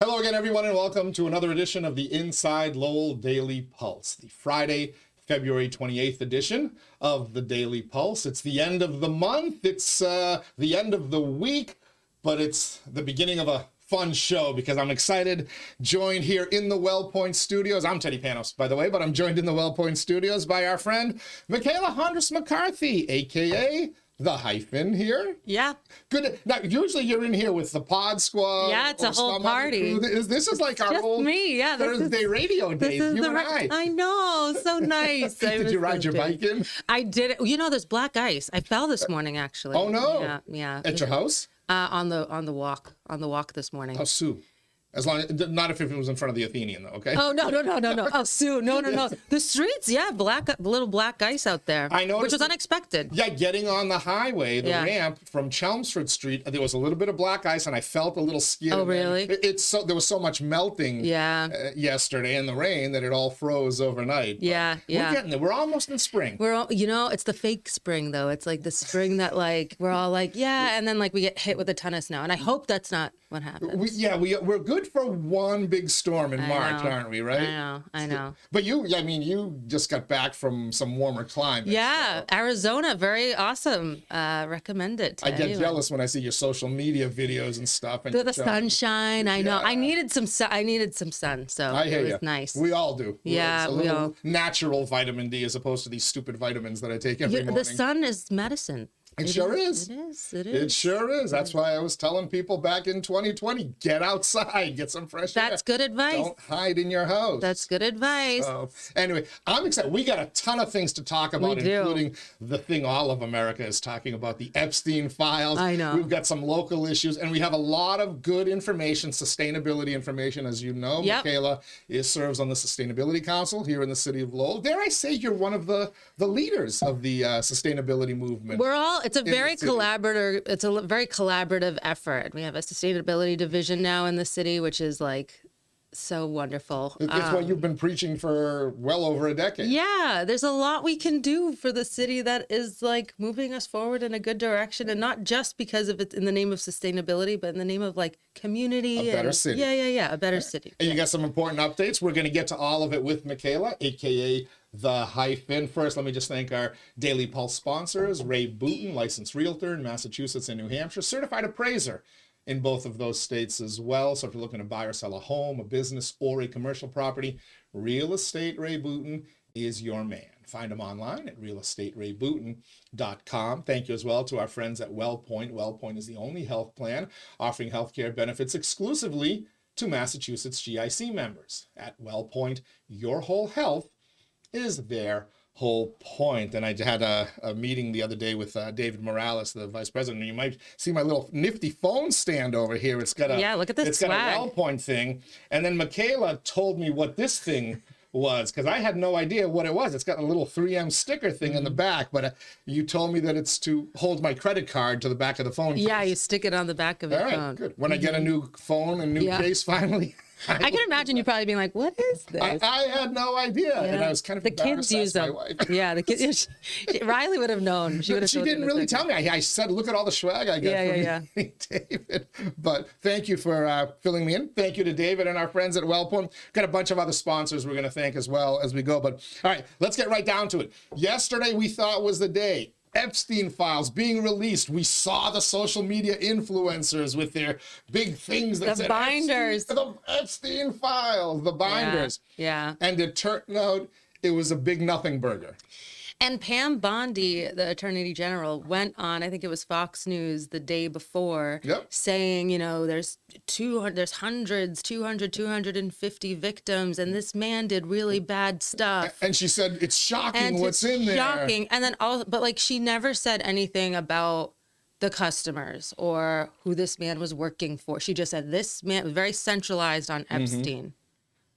Hello again, everyone, and welcome to another edition of the InsideLowell Daily Pulse, the Friday, February 28th edition of the Daily Pulse. It's the end of the month, it's the end of the week, but it's the beginning of a fun show because I'm excited. Joined here in the WellPoint Studios. I'm Teddy Panos, by the way, but I'm joined in the WellPoint Studios by our friend Mikaela and McCarthy, aka the Hyphen here. Yeah. Good. Now, usually you're in here with the Pod Squad. Yeah, it's a whole party. This is like our old Thursday radio days. You and I know. So nice. Did you ride your bike in? I did. You know, there's black ice. I fell this morning, actually. Oh, no. Yeah. At your house? On the walk this morning. Oh, Sue. As long as, not if it was in front of the Athenian, though, okay? Oh, no. Oh, Sue, no. The streets, little black ice out there. I noticed. Which was unexpected. Yeah, getting on the highway, the ramp from Chelmsford Street, there was a little bit of black ice, and I felt a little skid. Oh, really? There was so much melting yesterday in the rain that it all froze overnight. Yeah. We're getting there. We're almost in spring. It's the fake spring, though. It's like the spring that, like, we're all like, yeah, and then, like, we get hit with a ton of snow. And I hope that's not what happens. We're good for one big storm in March, aren't we, right? I know. But you just got back from some warmer climate. Yeah, so. Arizona, very awesome. Recommend it to anyone. Jealous when I see your social media videos and stuff. And the sunshine, I know. I needed some sun, so it was nice. We all do. Yeah, we all. Natural vitamin D as opposed to these stupid vitamins that I take every morning. The sun is medicine. It sure is. It is. It sure is. That's why I was telling people back in 2020, get outside, get some fresh air. That's good advice. Don't hide in your house. That's good advice. So, anyway, I'm excited. We got a ton of things to talk about, including the thing all of America is talking about, the Epstein Files. I know. We've got some local issues, and we have a lot of good information, sustainability information. As you know, Mikaela serves on the Sustainability Council here in the city of Lowell. Dare I say you're one of the leaders of the sustainability movement. It's a very collaborative. It's a very collaborative effort. We have a sustainability division now in the city, which is like so wonderful. It's what you've been preaching for well over a decade. Yeah, there's a lot we can do for the city that is like moving us forward in a good direction, and not just because of it in the name of sustainability, but in the name of like community. A better city. Yeah, a better city. And you got some important updates. We're going to get to all of it with Mikaela, aka the Hyphen. First, let me just thank our Daily Pulse sponsors, Ray Booten, licensed realtor in Massachusetts and New Hampshire, certified appraiser in both of those states as well. So if you're looking to buy or sell a home, a business, or a commercial property, Real Estate Ray Booten is your man. Find him online at realestaterayBooten.com. Thank you as well to our friends at WellPoint. WellPoint is the only health plan offering healthcare benefits exclusively to Massachusetts GIC members. At WellPoint, your whole health is their whole point. And I had a meeting the other day with David Morales, the vice president. And you might see my little nifty phone stand over here. It's got look at this swag. Got a WellPoint thing. And then Mikaela told me what this thing was, because I had no idea what it was. It's got a little 3M sticker thing in the back, but you told me that it's to hold my credit card to the back of the phone. Yeah, you stick it on the back of your phone. All right, good. When I get a new phone and new case finally. I can imagine you probably being like, what is this? I had no idea. And I was kind of the kids use them. Yeah, the kids. Riley would have known. She didn't really tell me. I said, look at all the swag I got from David. But thank you for filling me in. Thank you to David and our friends at WellPoint. Got a bunch of other sponsors we're going to thank as well as we go. But all right, let's get right down to it. Yesterday we thought was the day. Epstein Files being released. We saw the social media influencers with their big things that said binders. The Epstein Files, the binders. Yeah. And it turned out it was a big nothing burger. And Pam Bondi, the Attorney General, went on, I think it was Fox News the day before, saying, there's 250 victims, and this man did really bad stuff. And she said, it's shocking what's in there. Shocking. And then, but she never said anything about the customers or who this man was working for. She just said, this man was very centralized on Epstein.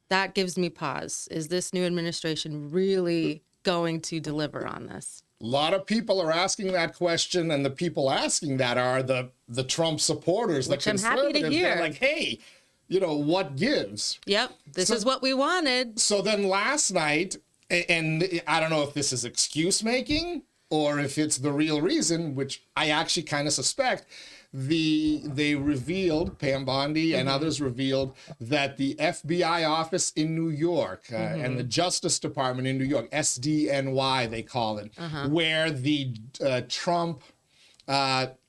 That gives me pause. Is this new administration really going to deliver on this? A lot of people are asking that question, and the people asking that are the Trump supporters, which the conservatives. I'm happy to hear. They're like, hey, what gives? Yep, this is what we wanted. So then last night, and I don't know if this is excuse making or if it's the real reason, which I actually kind of suspect, they revealed, Pam Bondi and others revealed, that the FBI office in New York and the Justice Department in New York, SDNY they call it, where the Trump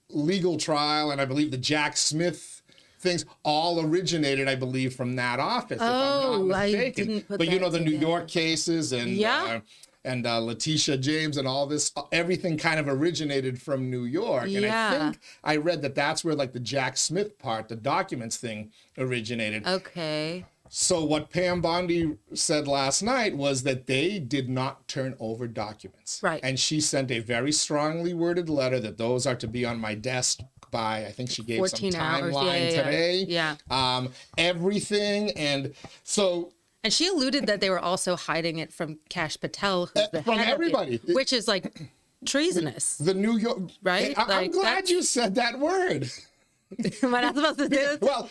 legal trial and I believe the Jack Smith things all originated, I believe, from that office. If I'm not mistaken. I didn't put but you know that the New together. York cases and Letitia James and all this, everything kind of originated from New York. And I think I read that that's where like the Jack Smith part, the documents thing originated. Okay. So what Pam Bondi said last night was that they did not turn over documents. Right. And she sent a very strongly worded letter that those are to be on my desk by, I think she gave some 14 hours. timeline today. Yeah. Everything. And so... And she alluded that they were also hiding it from Kash Patel, who's the from head everybody. of it, which is like treasonous. The New York... Right? I'm Like, glad you said that word. Am I not supposed to do this? Well,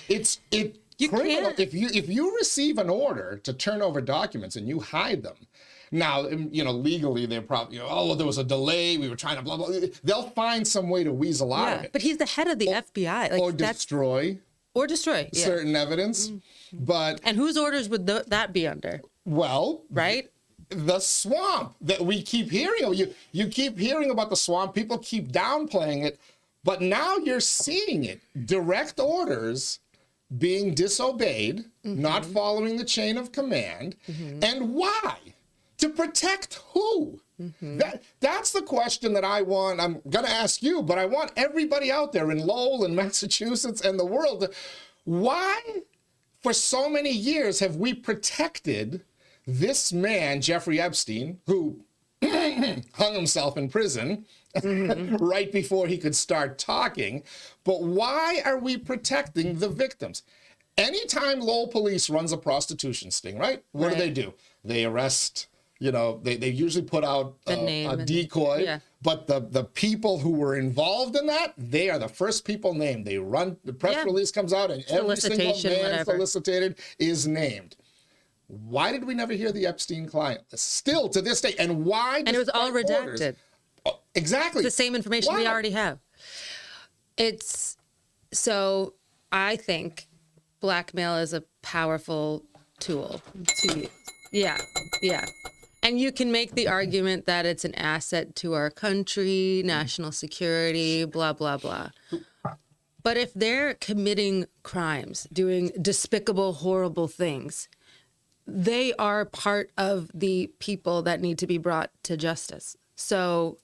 You criminal. can't. If you receive an order to turn over documents and you hide them, now you know legally they're probably well, there was a delay. We were trying to blah blah. They'll find some way to weasel out of it. But he's the head of the FBI. Like Or that's destroy destroy. Yeah. certain evidence. But And whose orders would that be under? well, Right? the swamp that we keep hearing. You keep hearing about the swamp. People keep downplaying it, but now you're seeing it. Direct orders being disobeyed, not following the chain of command, and why? To protect who? That's the question that I want. I'm going to ask you, but I want everybody out there in Lowell and Massachusetts and the world. Why, for so many years, have we protected this man, Jeffrey Epstein, who hung himself in prison right before he could start talking? But why are we protecting the victims? Anytime Lowell police runs a prostitution sting, right? What do? They arrest, they usually put out a decoy, but the people who were involved in that, they are the first people named. They run, the press release comes out and every single man solicited is named. Why did we never hear the Epstein client list? Still to this day. And why? And it was all redacted. Exactly. The same information we already have. So I think blackmail is a powerful tool to use. Yeah. And you can make the argument that it's an asset to our country, national security, blah, blah, blah. But if they're committing crimes, doing despicable, horrible things, they are part of the people that need to be brought to justice. So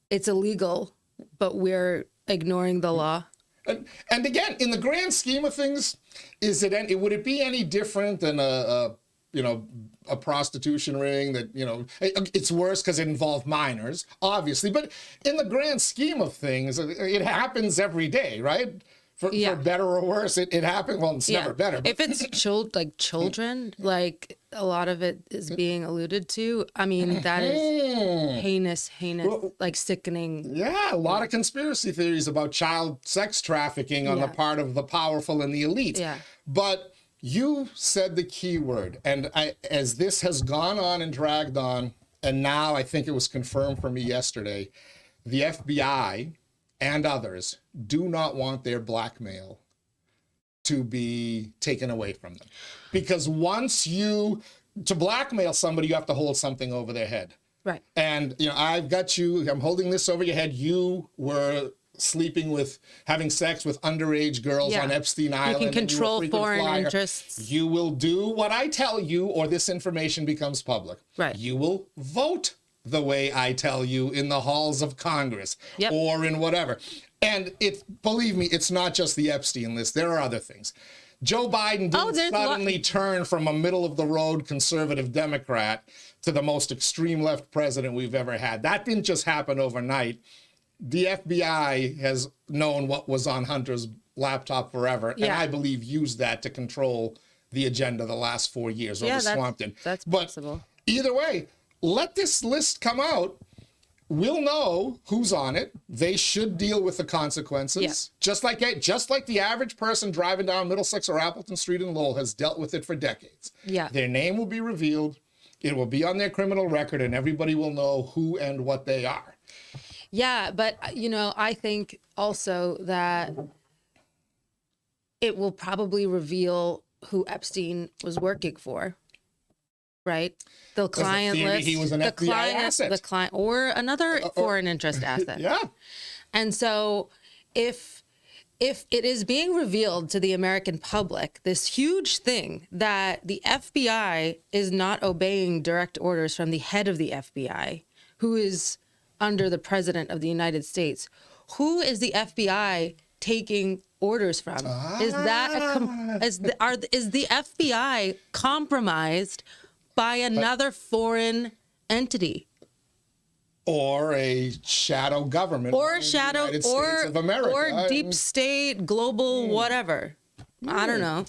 it's illegal, but we're ignoring the law. And again, in the grand scheme of things, would it be any different than a prostitution ring that, it's worse because it involved minors, obviously. But in the grand scheme of things, it happens every day, right? For better or worse, it happens. Well, it's never better. But. If it's children, like a lot of it is being alluded to, I mean, that is heinous, like sickening. Yeah, a lot of conspiracy theories about child sex trafficking on the part of the powerful and the elite. Yeah. But you said the key word. And as this has gone on and dragged on, and now I think it was confirmed for me yesterday, the FBI and others do not want their blackmail to be taken away from them. Because to blackmail somebody, you have to hold something over their head. Right. And, I've got you, I'm holding this over your head. You were having sex with underage girls on Epstein Island. You can control foreign interests. You will do what I tell you or this information becomes public. Right. You will vote the way I tell you in the halls of Congress or in whatever. And believe me, it's not just the Epstein list. There are other things. Joe Biden didn't suddenly turn from a middle-of-the-road conservative Democrat to the most extreme left president we've ever had. That didn't just happen overnight. The FBI has known what was on Hunter's laptop forever, and I believe used that to control the agenda the last 4 years, or the swamp did. That's possible. Either way, let this list come out. We'll know who's on it. They should deal with the consequences. Yeah. Just like the average person driving down Middlesex or Appleton Street in Lowell has dealt with it for decades. Yeah. Their name will be revealed. It will be on their criminal record, and everybody will know who and what they are. Yeah, but I think also that it will probably reveal who Epstein was working for, right? The client theory list, he was an the FBI client, asset. the client, or another foreign interest asset. Yeah. And so, if it is being revealed to the American public, this huge thing that the FBI is not obeying direct orders from the head of the FBI, who is under the president of the United States, who is the FBI taking orders from? Is that is the FBI compromised by another foreign entity? Or a shadow government, Or a of the shadow, United States of America, or deep state, global, whatever. I don't know.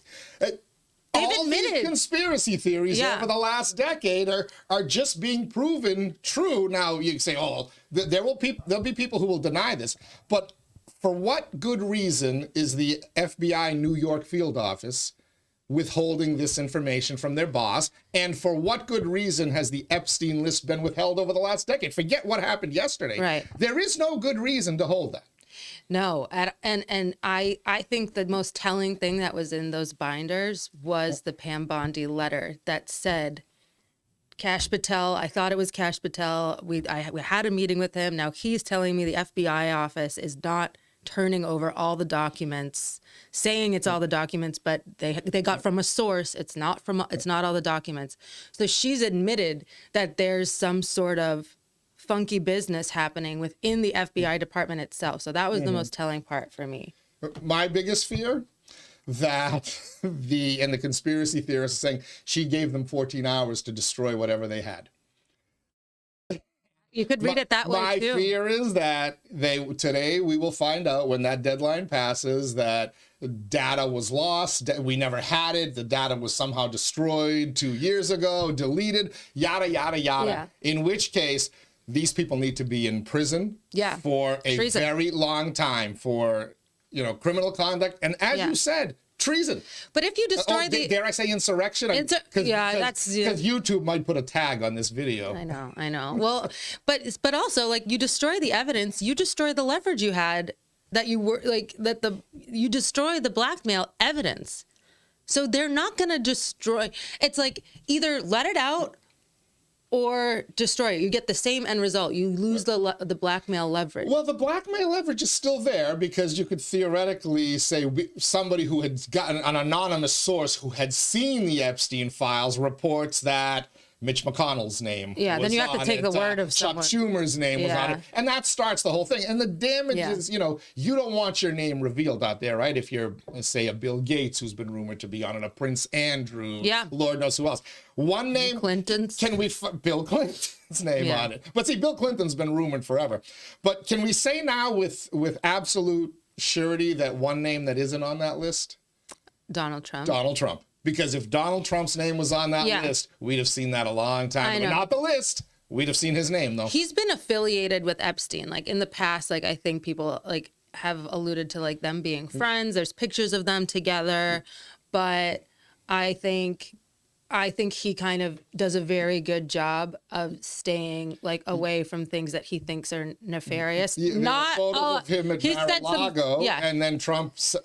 All these admitted. conspiracy theories over the last decade are just being proven true. Now you say, oh, there'll be people who will deny this, but for what good reason is the FBI New York field office withholding this information from their boss? And for what good reason has the Epstein list been withheld over the last decade? Forget what happened yesterday. Right. There is no good reason to hold that. No, and I think the most telling thing that was in those binders was the Pam Bondi letter that said, Kash Patel, I thought it was Kash Patel. We had a meeting with him. Now he's telling me the FBI office is not turning over all the documents, saying it's all the documents, but they got from a source. It's not all the documents. So she's admitted that there's some sort of funky business happening within the FBI department itself. So that was the most telling part for me. My biggest fear, that the conspiracy theorists are saying she gave them 14 hours to destroy whatever they had. You could read it that way too. My fear is that today we will find out when that deadline passes that data was lost. We never had it. The data was somehow destroyed 2 years ago, deleted, yada, yada, yada. Yeah. In which case, these people need to be in prison for a treason. very long time for, criminal conduct. And as you said, treason. But if you destroy dare I say insurrection? Because YouTube might put a tag on this video. I know. Well, but also, like, you destroy the evidence, you destroy the leverage you had, that you were you destroy the blackmail evidence. So they're not going to destroy. It's like either let it out or destroy it. You get the same end result. You lose the blackmail leverage. Well, the blackmail leverage is still there because you could theoretically say somebody who had gotten an anonymous source who had seen the Epstein files reports that Mitch McConnell's name was then you have to take the word of Chuck someone. Schumer's name was on it. And that starts the whole thing. And the damage is, you don't want your name revealed out there, right? If you're, say, a Bill Gates who's been rumored to be on it, a Prince Andrew, Lord knows who else. One name, Clinton's. can we, Bill Clinton's name on it. But see, Bill Clinton's been rumored forever. But can we say now with absolute surety that one name that isn't on that list? Donald Trump. Donald Trump. Because if Donald Trump's name was on that list, we'd have seen that a long time ago. Not the list. We'd have seen his name, though. He's been affiliated with Epstein. Like, in the past, like, I think people, like, have alluded to, like, them being friends. There's pictures of them together. But I think he kind of does a very good job of staying, like, away from things that he thinks are nefarious. Not photo of him at Mar-a-Lago, and then Trump's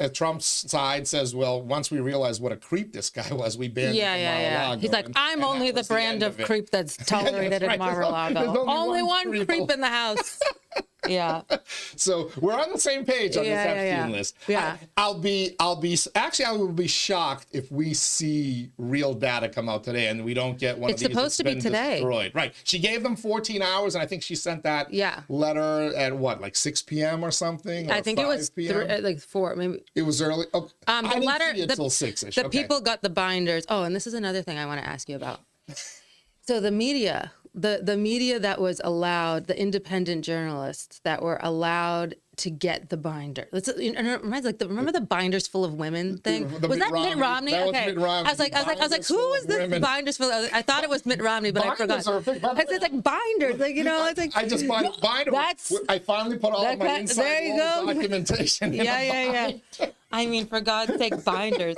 side says, "Well, once we realized what a creep this guy was, we banned him from Mar-a-Lago." He's like, "I'm only the brand of creep that's tolerated in Mar-a-Lago. There's only one creep in the house." So we're on the same page on this Epstein list. I will be shocked if we see real data come out today and we don't get one of these. It's supposed to be today. Destroyed. Right. She gave them 14 hours, and I think she sent that letter at what, like 6 p.m. or something? I think it was like 4, maybe. It was early. Oh, the letter until 6-ish. The people got the binders. Oh, and this is another thing I want to ask you about. So the media. The media that was allowed, the independent journalists that were allowed to get the binder. And it reminds, like, remember the binders full of women thing? Was that Mitt Romney? That okay. was Mitt Romney. I was like, who is this binders full of? I thought it was Mitt Romney, but I forgot. It's like binders, like, it's like. I just bought binder. I finally put all of my InsideLowell documentation in a binder. I mean, for God's sake, binders.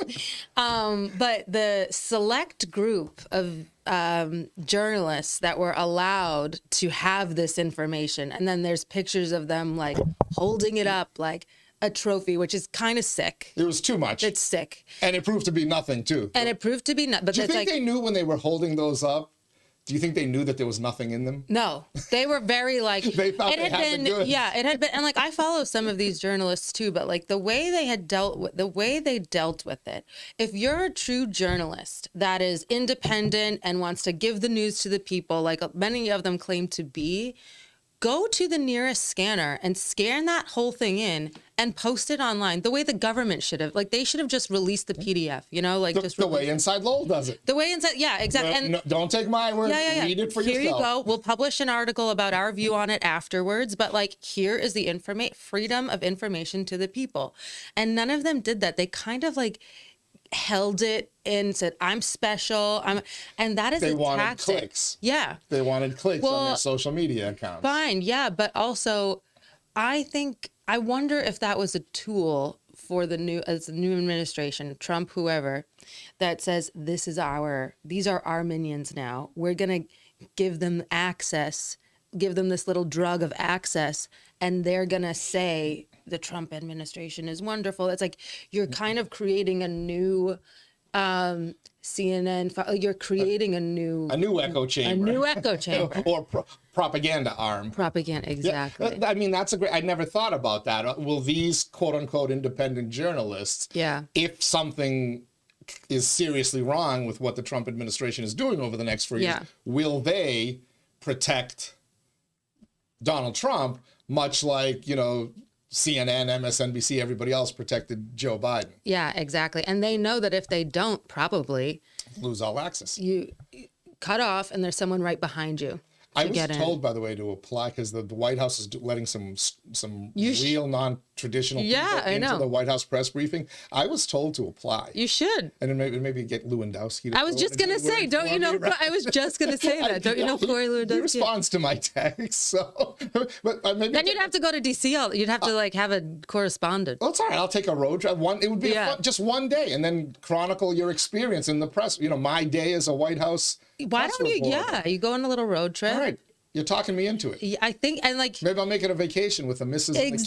But the select group of journalists that were allowed to have this information. And then there's pictures of them like holding it up like a trophy, which is kind of sick. It was too much. It's sick. And it proved to be nothing, too. And it proved to be nothing. But Do you think like, they knew when they were holding those up? Do you think they knew that there was nothing in them? No, they were very like, They thought it they had had been, the goods. yeah, it had been. And like, I follow some of these journalists too, but like the way they dealt with it, if you're a true journalist that is independent and wants to give the news to the people, like many of them claim to be, go to the nearest scanner and scan that whole thing in and post it online the way the government should have. Like, they should have just released the PDF, you know, like just The way InsideLowell does it. the way inside. Yeah, exactly. And No, don't take my word. Read it for here yourself. you go. We'll publish an article about our view on it afterwards. But like, here is the freedom of information to the people. And none of them did that. They kind of like held it and said, I'm special. And that is They a wanted tactic. clicks. Yeah. They wanted clicks on Well, their social media accounts. Fine. Yeah. But also, I wonder if that was a tool for the new administration, Trump, whoever, that says these are our minions now. We're going to give them access, give them this little drug of access, and they're going to say the Trump administration is wonderful. It's like you're kind of creating a new CNN, you're creating a new echo chamber. A new echo chamber. Or propaganda arm. Propaganda, exactly. Yeah, I mean, that's a great, I never thought about that. Will these quote unquote independent journalists, Yeah. if something is seriously wrong with what the Trump administration is doing over the next 4 years, Yeah. will they protect Donald Trump, much like, you know, CNN, MSNBC, everybody else protected Joe Biden? Yeah, exactly. And they know that if they don't, probably Lose all access. you cut off and there's someone right behind you I to was get in. told, by the way, to apply because the White House is letting some You real non-traditional Yeah, people I into know. the White House press briefing. I was told to apply. You should. And then maybe get Lewandowski to I was go just in and going to do the say, word don't for you know, me, right? I was just going to say that. Don't you know Corey He Lewandowski? responds to my text, so but maybe Then you'd have to go to DC. You'd have to like have a correspondent. Well, it's all right. I'll take a road trip. It would be just one day, and then chronicle your experience in the press. You know, my day as a White House. Why press don't you? reporter. Yeah, you go on a little road trip. All right, you're talking me into it. Yeah, I think, and like, Maybe I'll make it a vacation with the missus and the kids.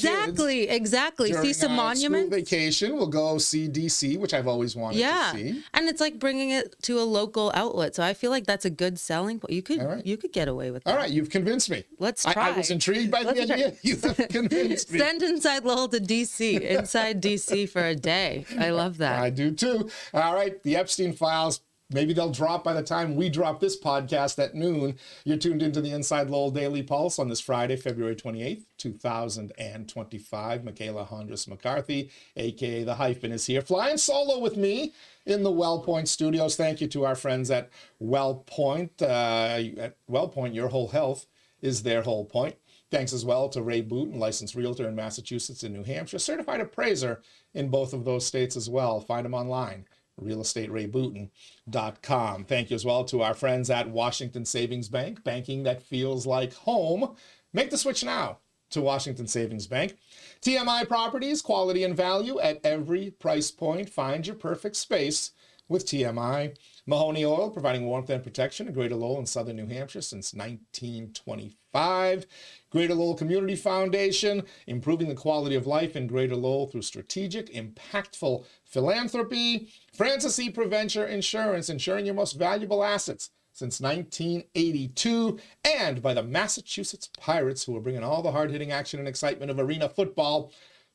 exactly. During See some a monuments. School vacation, we'll go see DC, which I've always wanted Yeah, to see. and it's like bringing it to a local outlet. So I feel like that's a good selling point. All right. You could get away with that. All right, you've convinced me. Let's I try. was intrigued by the Let's try. idea. You have convinced me. Send InsideLowell to DC, inside DC for a day. I love that. I do too. All right, the Epstein Files. Maybe they'll drop by the time we drop this podcast at noon. You're tuned into the InsideLowell Daily Pulse on this Friday, February 28th, 2025. Mikaela and McCarthy, a.k.a. the Hyphen, is here, flying solo with me in the WellPoint studios. Thank you to our friends at WellPoint. At WellPoint, your whole health is their whole point. Thanks as well to Ray Booten, licensed realtor in Massachusetts and New Hampshire, certified appraiser in both of those states as well. Find him online, realestaterayBooten.com. Thank you as well to our friends at Washington Savings Bank, banking that feels like home. Make the switch now to Washington Savings Bank. TMI Properties, quality and value at every price point. Find your perfect space with TMI. Mahoney Oil, providing warmth and protection in Greater Lowell and Southern New Hampshire since 1925. Greater Lowell Community Foundation, improving the quality of life in Greater Lowell through strategic, impactful philanthropy. Francis E. Preventure Insurance, insuring your most valuable assets since 1982. And by the Massachusetts Pirates, who are bringing all the hard-hitting action and excitement of arena football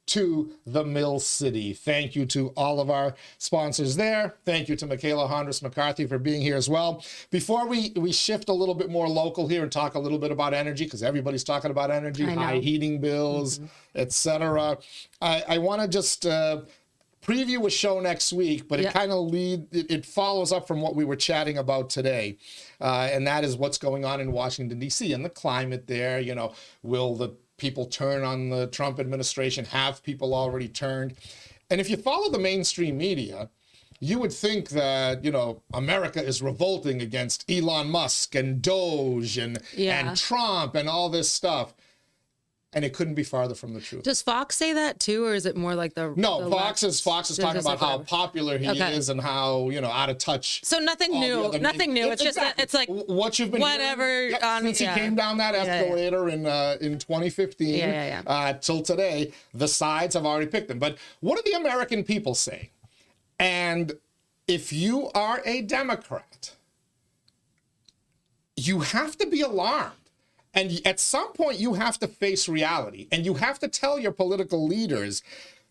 to the Mill City. Thank you to all of our sponsors there. Thank you to Mikaela and McCarthy for being here as well. Before we shift a little bit more local here and talk a little bit about energy, because everybody's talking about energy, high heating bills, etc. I want to just preview a show next week, but it kind of it follows up from what we were chatting about today, and that is what's going on in Washington, D.C. and the climate there. You know, will the people turn on the Trump administration? Have people already turned? And if you follow the mainstream media, you would think that, you know, America is revolting against Elon Musk and Doge and Trump and all this stuff. And it couldn't be farther from the truth. Does Fox say that too, or is it more like the Fox is talking about how popular he is and how out of touch. So nothing new. Nothing new. It's just that it's like what you've been whatever. Since he came down that escalator in 2015 till today, the sides have already picked him. But what are the American people saying? And if you are a Democrat, you have to be alarmed. And at some point, you have to face reality. And you have to tell your political leaders,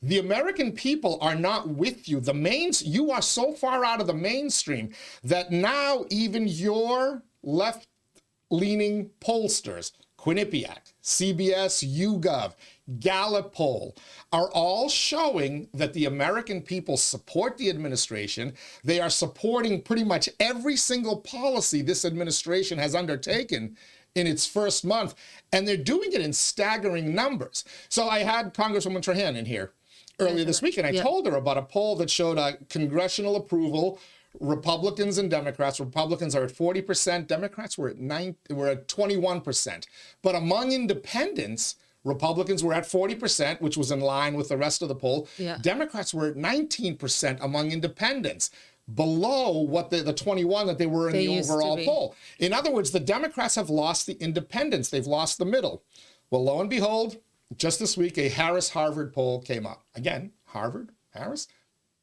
the American people are not with you. You are so far out of the mainstream that now even your left-leaning pollsters, Quinnipiac, CBS, YouGov, Gallup poll, are all showing that the American people support the administration. They are supporting pretty much every single policy this administration has undertaken in its first month, and they're doing it in staggering numbers. So I had Congresswoman Trahan in here earlier this week, and I told her about a poll that showed congressional approval, Republicans and Democrats. Republicans are at 40%, Democrats were at 21%. But among independents, Republicans were at 40%, which was in line with the rest of the poll. Yeah. Democrats were at 19% among independents, below what the 21 that they were in the overall poll. In other words, the Democrats have lost the independents. They've lost the middle. Well, lo and behold, just this week, a Harris-Harvard poll came up. Again, Harris,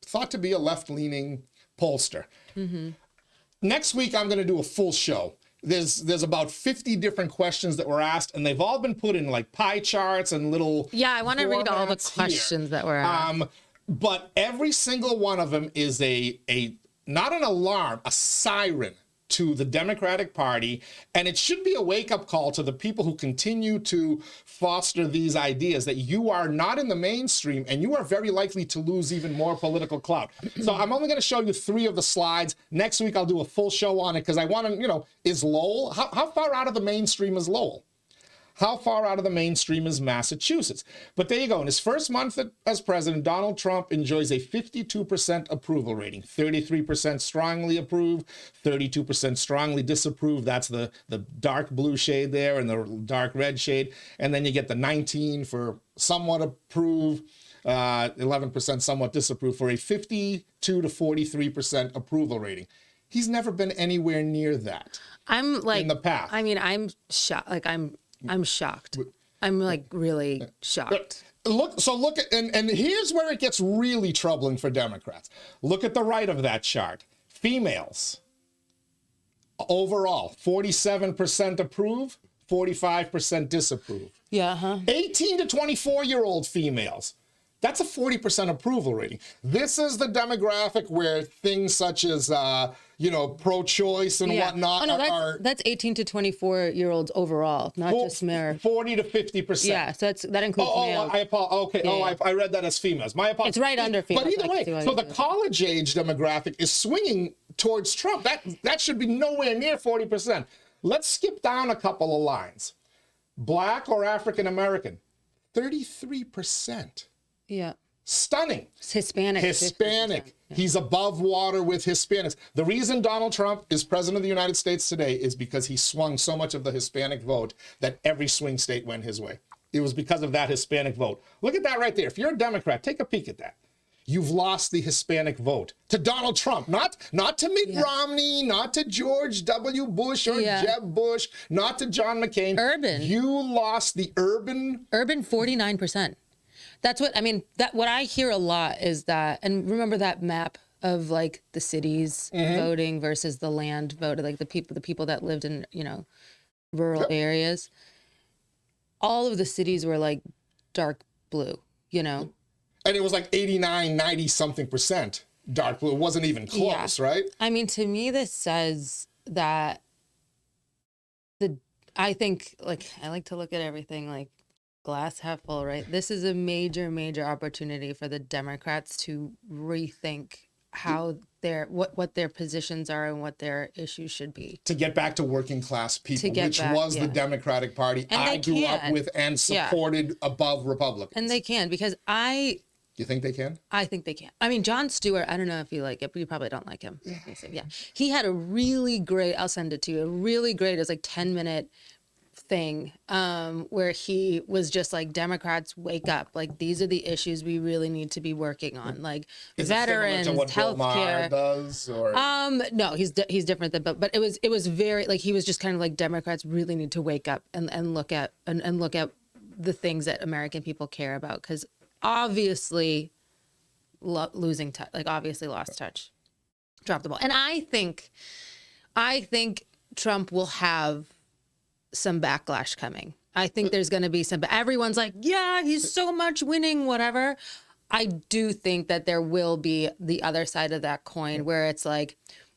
thought to be a left-leaning pollster. Mm-hmm. Next week, I'm going to do a full show. There's about 50 different questions that were asked, and they've all been put in like pie charts and little I want to read all the questions that were asked. But every single one of them is a not an alarm, a siren to the Democratic Party. And it should be a wake-up call to the people who continue to foster these ideas that you are not in the mainstream and you are very likely to lose even more political clout. So I'm only going to show you 3 of the slides. Next week, I'll do a full show on it because I want to, is Lowell, how far out of the mainstream is Lowell? How far out of the mainstream is Massachusetts? But there you go. In his first month as president, Donald Trump enjoys a 52% approval rating, 33% strongly approve, 32% strongly disapprove. That's the dark blue shade there and the dark red shade. And then you get the 19 for somewhat approve, 11% somewhat disapprove for a 52 to 43% approval rating. He's never been anywhere near that. I'm like, in the past. I mean, I'm shocked. Like I'm shocked. I'm like really shocked. Look at, and here's where it gets really troubling for Democrats. Look at the right of that chart. Females, overall, 47% approve, 45% disapprove. 18 to 24-year-old females. That's a 40% approval rating. This is the demographic where things such as, pro-choice and whatnot that's 18 to 24-year-olds overall, not just mere 40 to 50%. Yeah, so that includes males. I read that as females. My apologies. It's right under females. But either way, so the college age demographic is swinging towards Trump. That should be nowhere near 40%. Let's skip down a couple of lines. Black or African American, 33%. Yeah. Stunning. It's Hispanic. 50%. He's above water with Hispanics. The reason Donald Trump is president of the United States today is because he swung so much of the Hispanic vote that every swing state went his way. It was because of that Hispanic vote. Look at that right there. If you're a Democrat, take a peek at that. You've lost the Hispanic vote to Donald Trump, not to Mitt Romney, not to George W. Bush or Jeb Bush, not to John McCain. Urban. You lost the urban 49%. That's what I mean. What I hear a lot is that, and remember that map of like the cities voting versus the land voted, like the people that lived in rural areas. All of the cities were like dark blue, And it was like 89, 90 something percent dark blue. It wasn't even close, right? I mean, to me, this says that I think I like to look at everything like glass half full, right? This is a major, major opportunity for the Democrats to rethink how what their positions are and what their issues should be. To get back to working class people, which was the Democratic Party I grew up with and supported above Republicans. And they can, because You think they can? I think they can. I mean, Jon Stewart, I don't know if you like it, but you probably don't like him. Yeah. He had a really great, I'll send it to you, it was like 10-minute thing where he was just like, Democrats, wake up. Like, these are the issues we really need to be working on. Like, Is veterans, it similar to what Bill Maher healthcare. does, or No, he's different than Bill, but it was very, like, he was just kind of like, Democrats really need to wake up and look at the things that American people care about, because obviously losing touch, like, obviously lost touch, dropped the ball. And I think Trump will have some backlash coming. I think there's going to be some, everyone's like, yeah, he's so much winning, whatever. I do think that there will be the other side of that coin where it's like,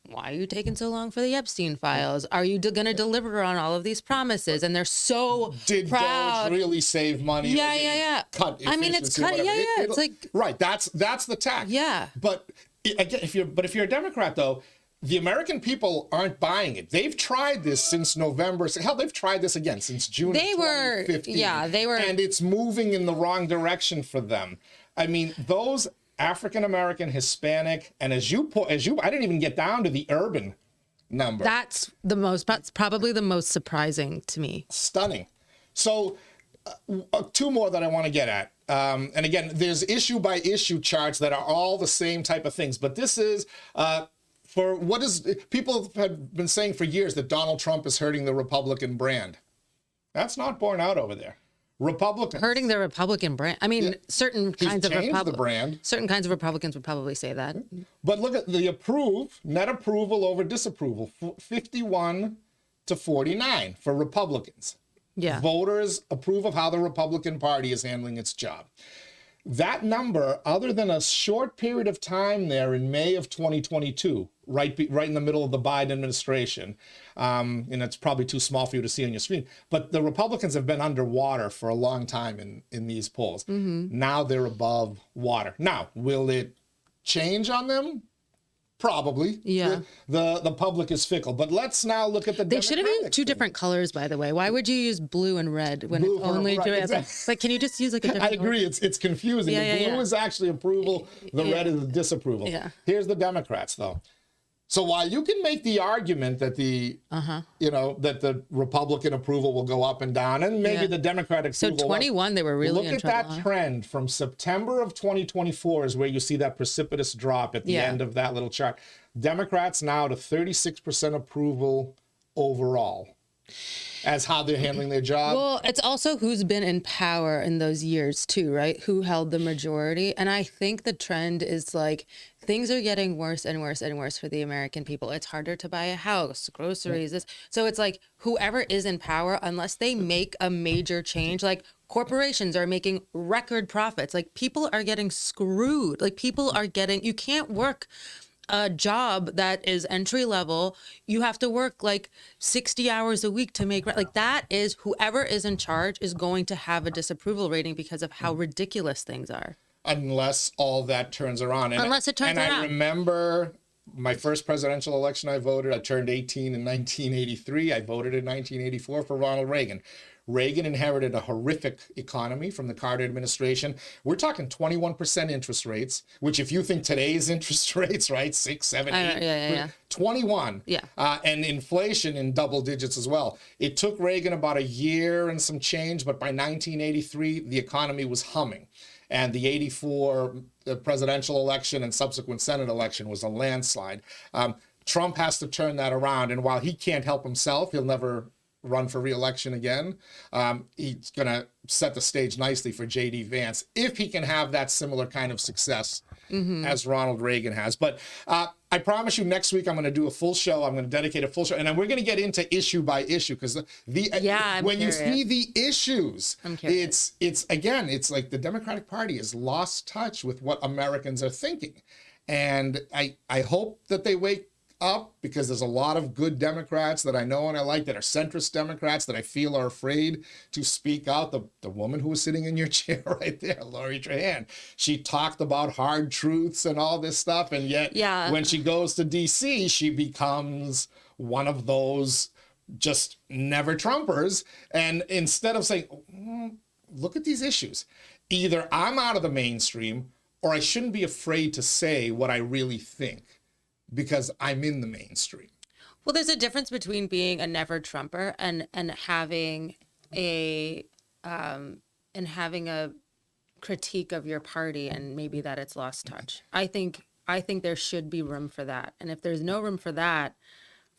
why are you taking so long for the Epstein Files? Are you going to deliver on all of these promises? And they're so did proud. Doge really save money? Yeah. Cut I mean, it's cut. whatever. Yeah. It's like, right. That's the tack. Yeah. But again, if you're a Democrat, though, the American people aren't buying it. They've tried this since November. Hell, they've tried this again since June. They were, 2015. yeah, they were, and it's moving in the wrong direction for them. I mean, those African American, Hispanic, and as you, I didn't even get down to the urban number. That's probably the most surprising to me. Stunning. So, two more that I want to get at. And again, there's issue by issue charts that are all the same type of things, but this is for what is, people have been saying for years that Donald Trump is hurting the Republican brand. That's not borne out over there. Republicans hurting the Republican brand. I mean, certain kinds of certain kinds of Republicans would probably say that. But look at the net approval over disapproval, 51 to 49 for Republicans. Yeah. Voters approve of how the Republican Party is handling its job. That number, other than a short period of time there in May of 2022, right in the middle of the Biden administration, and it's probably too small for you to see on your screen, but the Republicans have been underwater for a long time in these polls. Now they're above water. Now, will it change on them? Probably. Yeah. The public is fickle. But let's now look at the They should have used two thing. different colors, by the way. Why would you use blue and red when Blue it's for- only right, doing exactly. Like, can you just use like a different I agree. It's confusing. Yeah, The blue is actually approval. The red is disapproval. Yeah. Here's the Democrats, though. So while you can make the argument that that the Republican approval will go up and down, and maybe the Democratic So approval. 21, they were really look in at trouble. that trend from September of 2024 is where you see that precipitous drop at the end of that little chart. Democrats now to 36% approval overall as how they're handling their job. Well, it's also who's been in power in those years too, right? Who held the majority. And I think the trend is like things are getting worse and worse and worse for the American people. It's harder to buy a house, groceries. This. So it's like whoever is in power, unless they make a major change, like corporations are making record profits. Like people are getting screwed. Like people are getting, you can't work a job that is entry level. You have to work like 60 hours a week to make like that. Is whoever is in charge is going to have a disapproval rating because of how ridiculous things are, unless all that turns around. Unless it turns around. I remember my first presidential election I voted. I turned 18 in 1983. I voted in 1984 for Ronald Reagan. Reagan inherited a horrific economy from the Carter administration. We're talking 21% interest rates, which if you think today's interest rates, right, 6, 7, 8, 21. Yeah. And inflation in double digits as well. It took Reagan about a year and some change, but by 1983, the economy was humming. And the 84 presidential election and subsequent Senate election was a landslide. Trump has to turn that around. And while he can't help himself, he'll never run for re-election again. He's going to set the stage nicely for J.D. Vance if he can have that similar kind of success as Ronald Reagan has. But I promise you next week I'm going to do a full show. I'm going to dedicate a full show. And then we're going to get into issue by issue because when you see the issues, it's like the Democratic Party has lost touch with what Americans are thinking. And I hope that they wake up, because there's a lot of good Democrats that I know and I like that are centrist Democrats that I feel are afraid to speak out. The woman who was sitting in your chair right there, Lori Trahan, she talked about hard truths and all this stuff, and yet when she goes to DC, she becomes one of those just never Trumpers. And instead of saying, look at these issues, either I'm out of the mainstream or I shouldn't be afraid to say what I really think, because I'm in the mainstream. Well, there's a difference between being a never Trumper and having a critique of your party and maybe that it's lost touch. I think there should be room for that. And if there's no room for that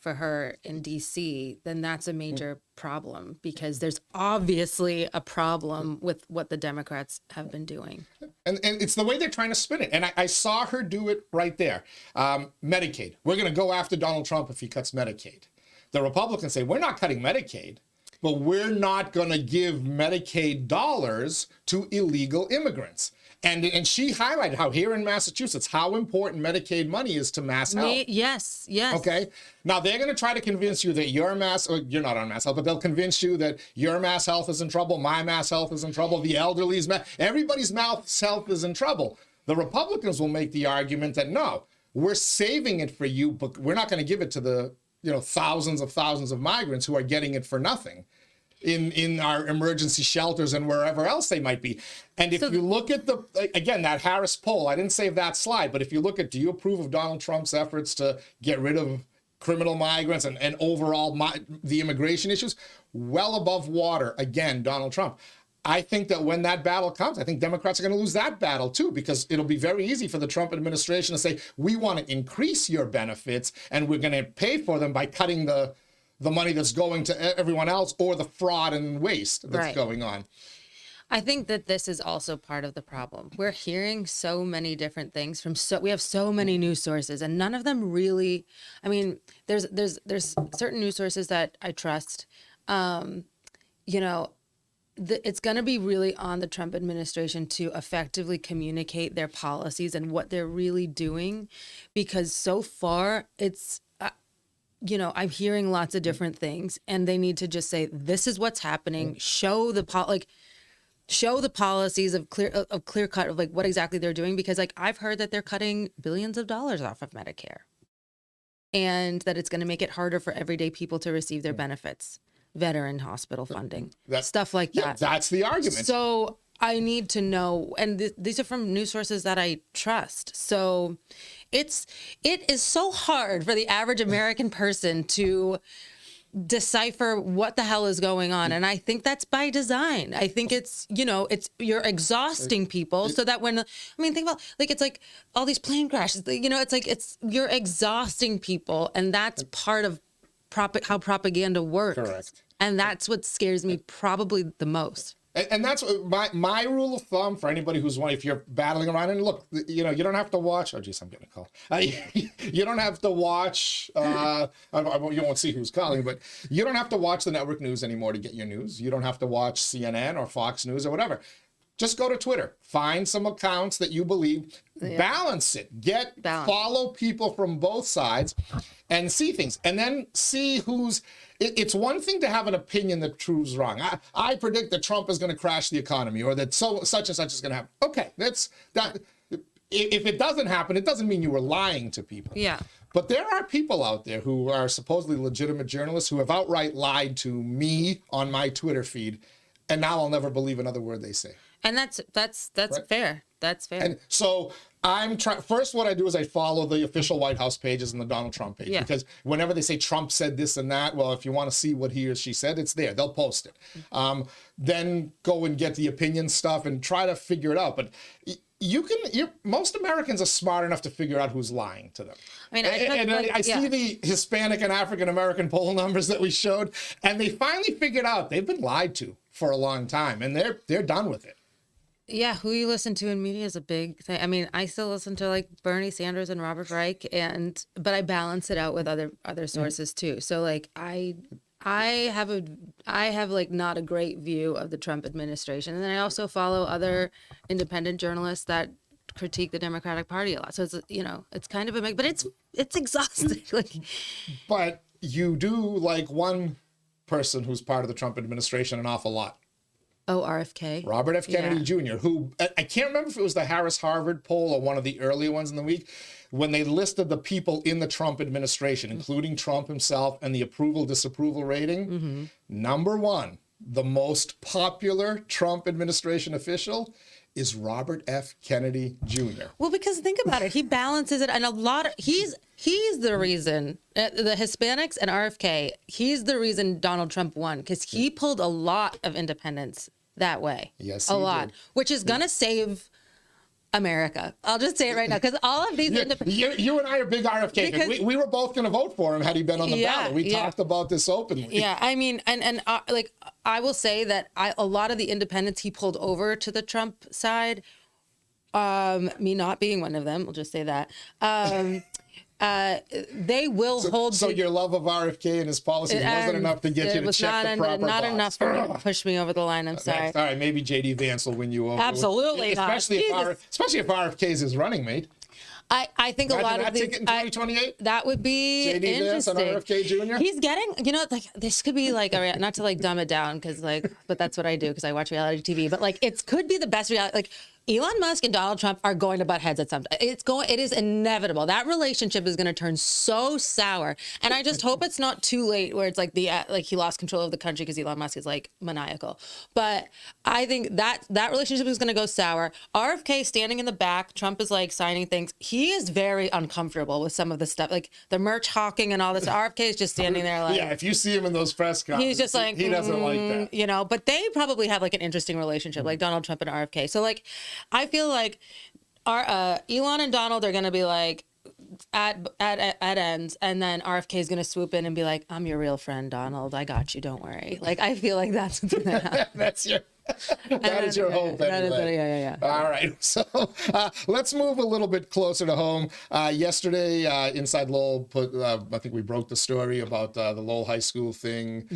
for her in DC, then that's a major problem, because there's obviously a problem with what the Democrats have been doing. And it's the way they're trying to spin it. And I saw her do it right there. Medicaid. We're going to go after Donald Trump if he cuts Medicaid. The Republicans say, we're not cutting Medicaid, but we're not going to give Medicaid dollars to illegal immigrants. And she highlighted how here in Massachusetts, how important Medicaid money is to mass health. Yes. Okay. Now they're going to try to convince you that your you're not on mass health, but they'll convince you that your mass health is in trouble, my mass health is in trouble, the elderly's everybody's mass health is in trouble. The Republicans will make the argument that no, we're saving it for you, but we're not going to give it to the thousands of migrants who are getting it for nothing in our emergency shelters and wherever else they might be. And if you look at again, that Harris poll, I didn't save that slide, but if you look at, do you approve of Donald Trump's efforts to get rid of criminal migrants and overall the immigration issues? Well above water, again, Donald Trump. I think that when that battle comes, I think Democrats are going to lose that battle too, because it'll be very easy for the Trump administration to say, we want to increase your benefits and we're going to pay for them by cutting the money that's going to everyone else, or the fraud and waste that's going on. I think that this is also part of the problem. We're hearing so many different things we have so many news sources, and none of them really, I mean, there's certain news sources that I trust. It's going to be really on the Trump administration to effectively communicate their policies and what they're really doing, because so far it's, I'm hearing lots of different things, and they need to just say, this is what's happening. Show the policies of clear cut of like what exactly they're doing, because like I've heard that they're cutting billions of dollars off of Medicare, and that it's going to make it harder for everyday people to receive their benefits, veteran hospital funding, stuff like that. Yeah, that's the argument. So I need to know, and these are from news sources that I trust. So it is so hard for the average American person to decipher what the hell is going on. And I think that's by design. I think it's, you're exhausting people so that think about, like, it's like all these plane crashes, you're exhausting people. And that's part of how propaganda works. Correct. And that's what scares me probably the most. And that's my rule of thumb for anybody who's if you're battling around, and look, you don't have to watch. Oh, geez, I'm getting a call. You don't have to watch. You won't see who's calling, but you don't have to watch the network news anymore to get your news. You don't have to watch CNN or Fox News or whatever. Just go to Twitter, find some accounts that you believe, balance it, follow people from both sides and see things, and then see it's one thing to have an opinion that proves wrong. I predict that Trump is going to crash the economy, or that such and such is going to happen. Okay, that's that. If it doesn't happen, it doesn't mean you were lying to people. Yeah. But there are people out there who are supposedly legitimate journalists who have outright lied to me on my Twitter feed, and now I'll never believe another word they say. And that's right? Fair. That's fair. And so first what I do is I follow the official White House pages and the Donald Trump page, because whenever they say Trump said this and that, well, if you want to see what he or she said, it's there. They'll post it. Then go and get the opinion stuff and try to figure it out. But most Americans are smart enough to figure out who's lying to them. I see the Hispanic and African American poll numbers that we showed, and they finally figured out they've been lied to for a long time, and they're done with it. Yeah, who you listen to in media is a big thing. I mean, I still listen to like Bernie Sanders and Robert Reich, but I balance it out with other sources too. So like I have like not a great view of the Trump administration, and then I also follow other independent journalists that critique the Democratic Party a lot. So it's it's kind of a mix, but it's exhausting. But you do like one person who's part of the Trump administration an awful lot. Oh, RFK. Robert F. Kennedy Jr., who, I can't remember if it was the Harris-Harvard poll or one of the earlier ones in the week, when they listed the people in the Trump administration, including Trump himself, and the approval-disapproval rating. Number one, the most popular Trump administration official is Robert F. Kennedy Jr. Well, because think about it. He balances it, and He's the reason, the Hispanics and RFK, he's the reason Donald Trump won, because he pulled a lot of independents that way. Yes, a he lot, did. which is going to save America. I'll just say it right now, because all of these you and I are big RFK. Because, we were both going to vote for him had he been on the ballot. We talked about this openly. Yeah, I mean, and like, I will say that a lot of the independents he pulled over to the Trump side, me not being one of them, we'll just say that, they will hold. So your love of RFK and his policies wasn't enough to get you to check the proper not box. enough for him to push me over the line. I'm sorry. All right, maybe JD Vance will win you over. Absolutely especially not. Especially if RFK is his running mate. I think a lot of these. In 2028, that would be JD Vance and interesting. RFK Jr. He's getting, like, this could be like not to like dumb it down, because but that's what I do, because I watch reality TV. But like, it could be the best reality. Like, Elon Musk and Donald Trump are going to butt heads at some time. It is inevitable. That relationship is going to turn so sour. And I just hope it's not too late where it's like he lost control of the country because Elon Musk is like maniacal. But I think that relationship is going to go sour. RFK standing in the back, Trump is like signing things. He is very uncomfortable with some of the stuff, like the merch hawking and all this. RFK is just standing there like, yeah, if you see him in those press conferences, he's just like, he doesn't like that. But they probably have like an interesting relationship, like Donald Trump and RFK. So like, I feel like our Elon and Donald are going to be like at ends, and then RFK is going to swoop in and be like, I'm your real friend, Donald. I got you. Don't worry. Like, I feel like that's what's going to happen. That is your hope, anyway. Yeah. All right. So let's move a little bit closer to home. Yesterday, InsideLowell put, I think we broke the story about the Lowell High School thing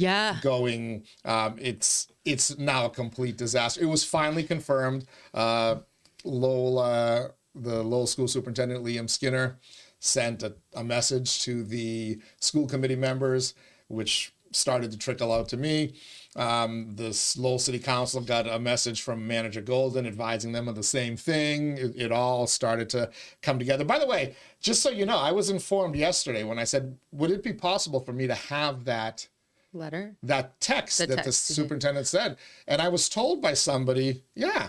going. It's now a complete disaster. It was finally confirmed. The Lowell School Superintendent, Liam Skinner, sent a message to the school committee members, which started to trickle out to me. The Lowell City Council got a message from Manager Golden advising them of the same thing. It all started to come together. By the way, just so you know, I was informed yesterday when I said, would it be possible for me to have that letter, that text that the superintendent said? And I was told by somebody, yeah.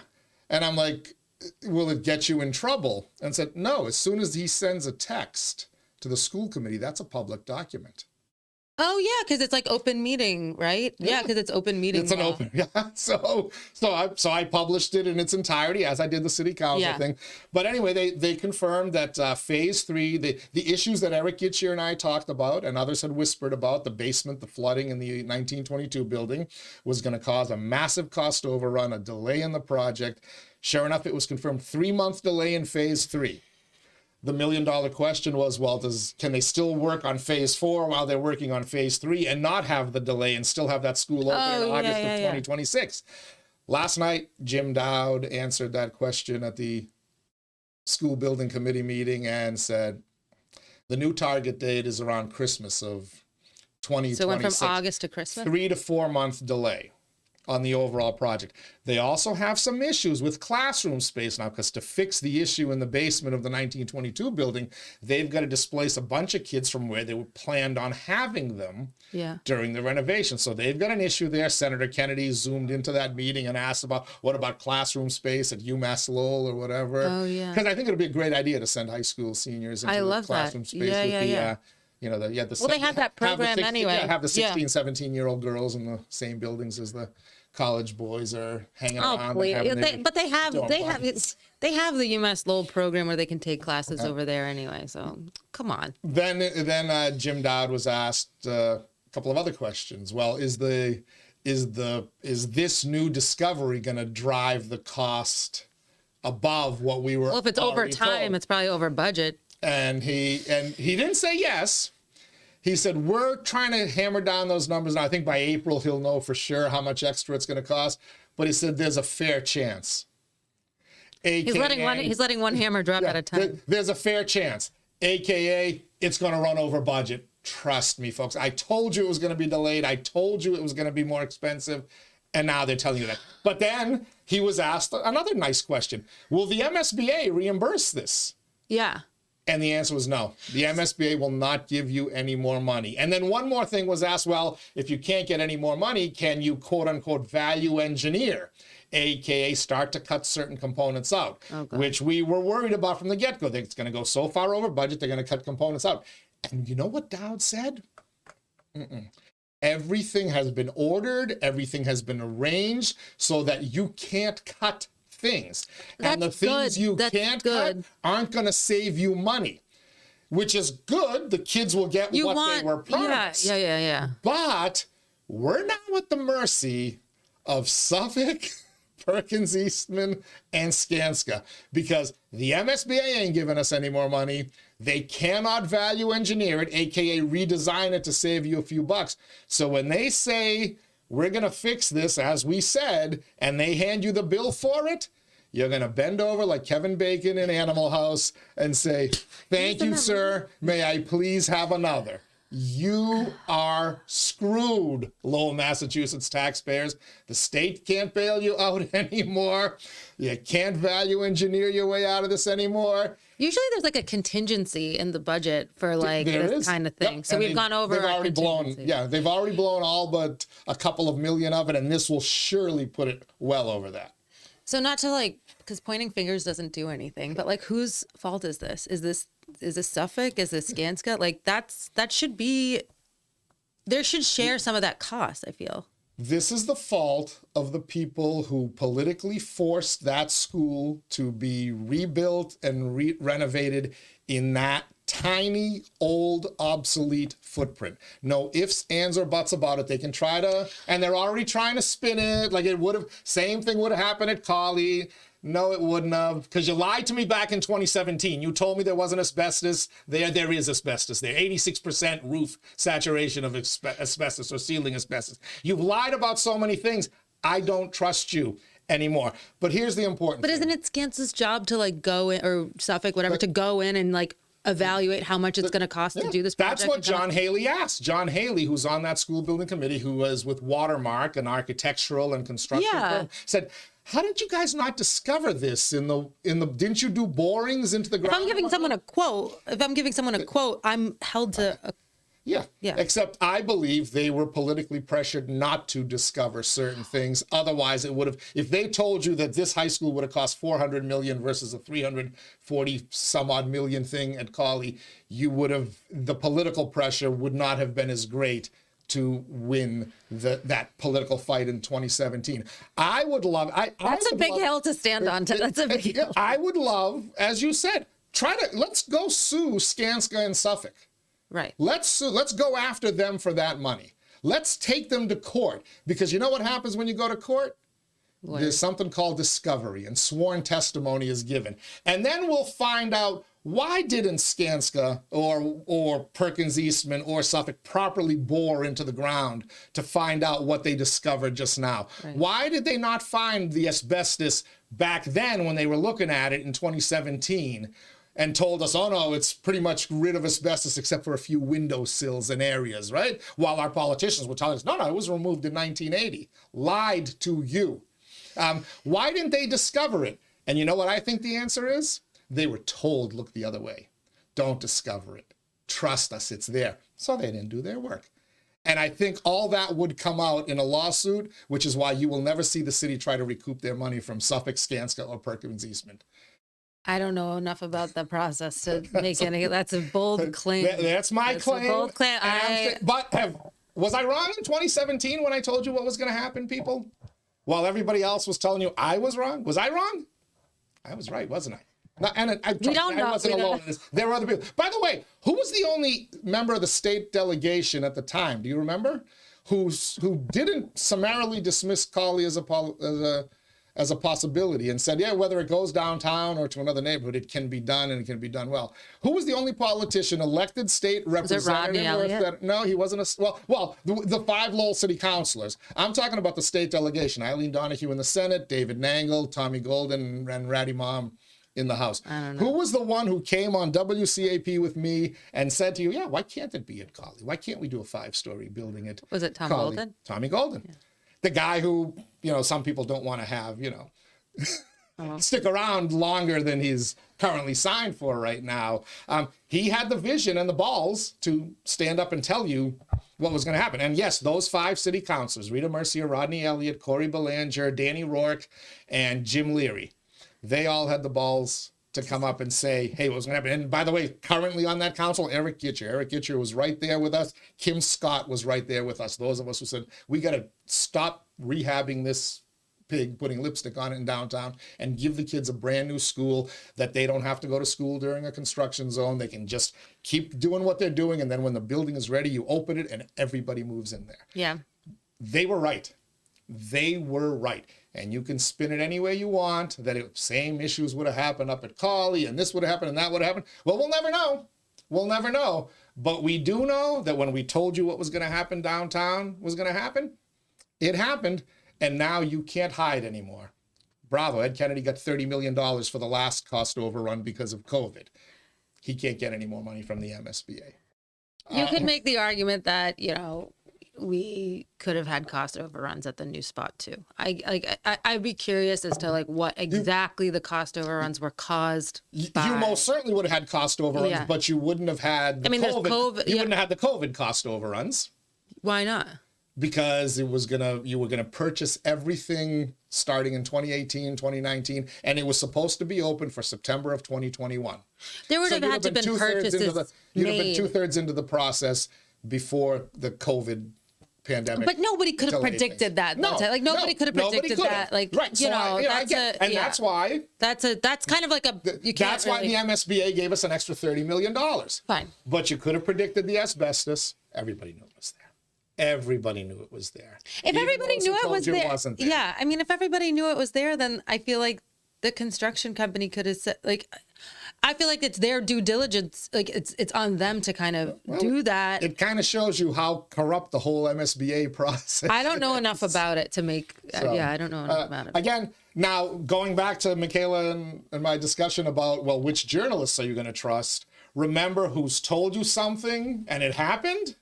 And I'm like, will it get you in trouble? And said, no, as soon as he sends a text to the school committee, that's a public document. Oh yeah, because it's like open meeting, right? Yeah, because it's open meeting. It's an open, So I published it in its entirety, as I did the city council thing. But anyway, they confirmed that phase 3, the issues that Eric Gitchier and I talked about, and others had whispered about, the basement, the flooding in the 1922 building, was going to cause a massive cost overrun, a delay in the project. Sure enough, it was confirmed 3-month delay in phase 3. The $1 million question was, well, can they still work on phase 4 while they're working on phase 3 and not have the delay and still have that school open in August of 2026? Last night, Jim Dowd answered that question at the school building committee meeting and said the new target date is around Christmas of 2026. So it went from August to Christmas? 3 to 4 month delay on the overall project. They also have some issues with classroom space now, because to fix the issue in the basement of the 1922 building, they've got to displace a bunch of kids from where they were planned on having them during the renovation. So they've got an issue there. Senator Kennedy zoomed into that meeting and asked about, what about classroom space at UMass Lowell or whatever? Oh, yeah. Because I think it would be a great idea to send high school seniors into the classroom space with the they have that program anyway. Have the 16, 17-year-old girls in the same buildings as the college boys are hanging around. But they have the UMass Lowell program where they can take classes over there anyway. So come on. Then Jim Dowd was asked a couple of other questions. Well, is this new discovery going to drive the cost above what we were? Well, if it's over time, told? It's probably over budget. And he didn't say yes. He said, we're trying to hammer down those numbers. Now, I think by April, he'll know for sure how much extra it's going to cost. But he said, there's a fair chance. He's letting one hammer drop at a time. There's a fair chance. AKA, it's going to run over budget. Trust me, folks. I told you it was going to be delayed. I told you it was going to be more expensive. And now they're telling you that. But then he was asked another nice question. Will the MSBA reimburse this? Yeah. And the answer was no. The MSBA will not give you any more money. And then one more thing was asked, well, if you can't get any more money, can you quote unquote value engineer, AKA start to cut certain components out, which we were worried about from the get-go. It's going to go so far over budget, they're going to cut components out. And you know what Dowd said? Everything has been ordered, everything has been arranged so that you can't cut things. And the things you can't cut aren't going to save you money, which is good. The kids will get what they were promised. Yeah. But we're now at the mercy of Suffolk, Perkins Eastman, and Skanska, because the MSBA ain't giving us any more money. They cannot value engineer it, AKA redesign it to save you a few bucks. So when they say, we're going to fix this, as we said, and they hand you the bill for it, you're going to bend over like Kevin Bacon in Animal House and say, thank you, sir. May I please have another? You are screwed, Lowell, Massachusetts taxpayers. The state can't bail you out anymore. You can't value engineer your way out of this anymore. Usually there's like a contingency in the budget for like this kind of thing. Yep. So we've gone over our contingency. They've already blown all but a couple of million of it, and this will surely put it well over that. So not to like, because pointing fingers doesn't do anything, but like whose fault is this? Is this Suffolk? Is this Skanska? Like that should be, there should share some of that cost, I feel. This is the fault of the people who politically forced that school to be rebuilt and renovated in that tiny, old, obsolete footprint. No ifs, ands, or buts about it. They can try to, and they're already trying to spin it like it would have, same thing would have happened at Collie. No, it wouldn't have, because you lied to me back in 2017. You told me there wasn't asbestos. There is asbestos there. 86% roof saturation of asbestos or ceiling asbestos. You've lied about so many things. I don't trust you anymore. But here's the important thing. Isn't it Skanska's job to like go in, or Suffolk, whatever, to go in and like evaluate how much it's going to cost to do this project? That's what John Haley asked. John Haley, who's on that school building committee, who was with Watermark, an architectural and construction firm, said, how did you guys not discover this in the didn't you do borings into the ground? If I'm giving someone a quote, I'm held to Yeah. Except I believe they were politically pressured not to discover certain things. Otherwise, it would have, if they told you that this high school would have cost $400 million versus a 340 some odd million thing at Collie, you would have, the political pressure would not have been as great to win that political fight in 2017. I would love, that's a big hill to stand on. That's a big hill. I would love, as you said, let's go sue Skanska and Suffolk. Right. Let's go after them for that money. Let's take them to court, because you know what happens when you go to court? What? There's something called discovery, and sworn testimony is given. And then we'll find out, why didn't Skanska or Perkins Eastman or Suffolk properly bore into the ground to find out what they discovered just now? Right. Why did they not find the asbestos back then when they were looking at it in 2017? And told us, oh no, it's pretty much rid of asbestos except for a few windowsills and areas, right? While our politicians were telling us, no, it was removed in 1980. Lied to you. Why didn't they discover it? And you know what I think the answer is? They were told, look the other way. Don't discover it. Trust us, it's there. So they didn't do their work. And I think all that would come out in a lawsuit, which is why you will never see the city try to recoup their money from Suffolk, Skanska, or Perkins Eastman. I don't know enough about the process to make any. That's a bold claim. That's my claim. A bold claim. Was I wrong in 2017 when I told you what was going to happen, people? While everybody else was telling you I was wrong? Was I wrong? I was right, wasn't I? No, and we don't know. I wasn't alone in this. There were other people. By the way, who was the only member of the state delegation at the time? Do you remember? Who didn't summarily dismiss Collie as a possibility and said, yeah, whether it goes downtown or to another neighborhood, it can be done, and it can be done well. Who was the only politician, elected state representative? No, he wasn't. The 5 Lowell city councilors. I'm talking about the state delegation. Eileen Donahue in the Senate, David Nangle, Tommy Golden, and Ratty Mom in the House. I don't know. Who was the one who came on WCAP with me and said to you, yeah, why can't it be at Collie? Why can't we do a 5-story building at Was it Tom Collie? Golden? Tommy Golden. Yeah. The guy who, some people don't want to have, stick around longer than he's currently signed for right now. He had the vision and the balls to stand up and tell you what was going to happen. And yes, those 5 city councilors, Rita Mercier, Rodney Elliott, Cory Belanger, Danny Rourke, and Jim Leary, they all had the balls to come up and say, hey, what was going to happen? And by the way, currently on that council, Eric Gitcher was right there with us. Kim Scott was right there with us. Those of us who said, we got to stop rehabbing this pig, putting lipstick on it in downtown, and give the kids a brand new school that they don't have to go to school during a construction zone. They can just keep doing what they're doing. And then when the building is ready, you open it and everybody moves in there. Yeah. They were right. They were right. And you can spin it any way you want, that same issues would have happened up at Cawley, and this would have happened, and that would have happened. Well, we'll never know. We'll never know. But we do know that when we told you what was going to happen downtown was going to happen, it happened, and now you can't hide anymore. Bravo, Ed Kennedy got $30 million for the last cost overrun because of COVID. He can't get any more money from the MSBA. You could make the argument that, we could have had cost overruns at the new spot too. I'd be curious as to what exactly the cost overruns were caused by. You most certainly would have had cost overruns, but you wouldn't have had the COVID. You wouldn't have had the COVID cost overruns. Why not? Because you were gonna purchase everything starting in 2018, 2019, and it was supposed to be open for September of 2021. There would have had to have been purchases You'd have been 2/3 into the process before the COVID pandemic. But nobody could have predicted that. Nobody could have predicted that. Right. That's why. That's kind of like a. That's why the MSBA gave us an extra $30 million. Fine. But you could have predicted the asbestos. Everybody knew it was there. Everybody knew it was there. If everybody knew it was there, yeah. I mean, if everybody knew it was there, then I feel like the construction company could have said, I feel like it's their due diligence. It's on them to kind of do that. It kind of shows you how corrupt the whole MSBA process. I don't know enough about it to make. I don't know enough about it. Again, now going back to Mikaela and my discussion about which journalists are you going to trust? Remember who's told you something and it happened,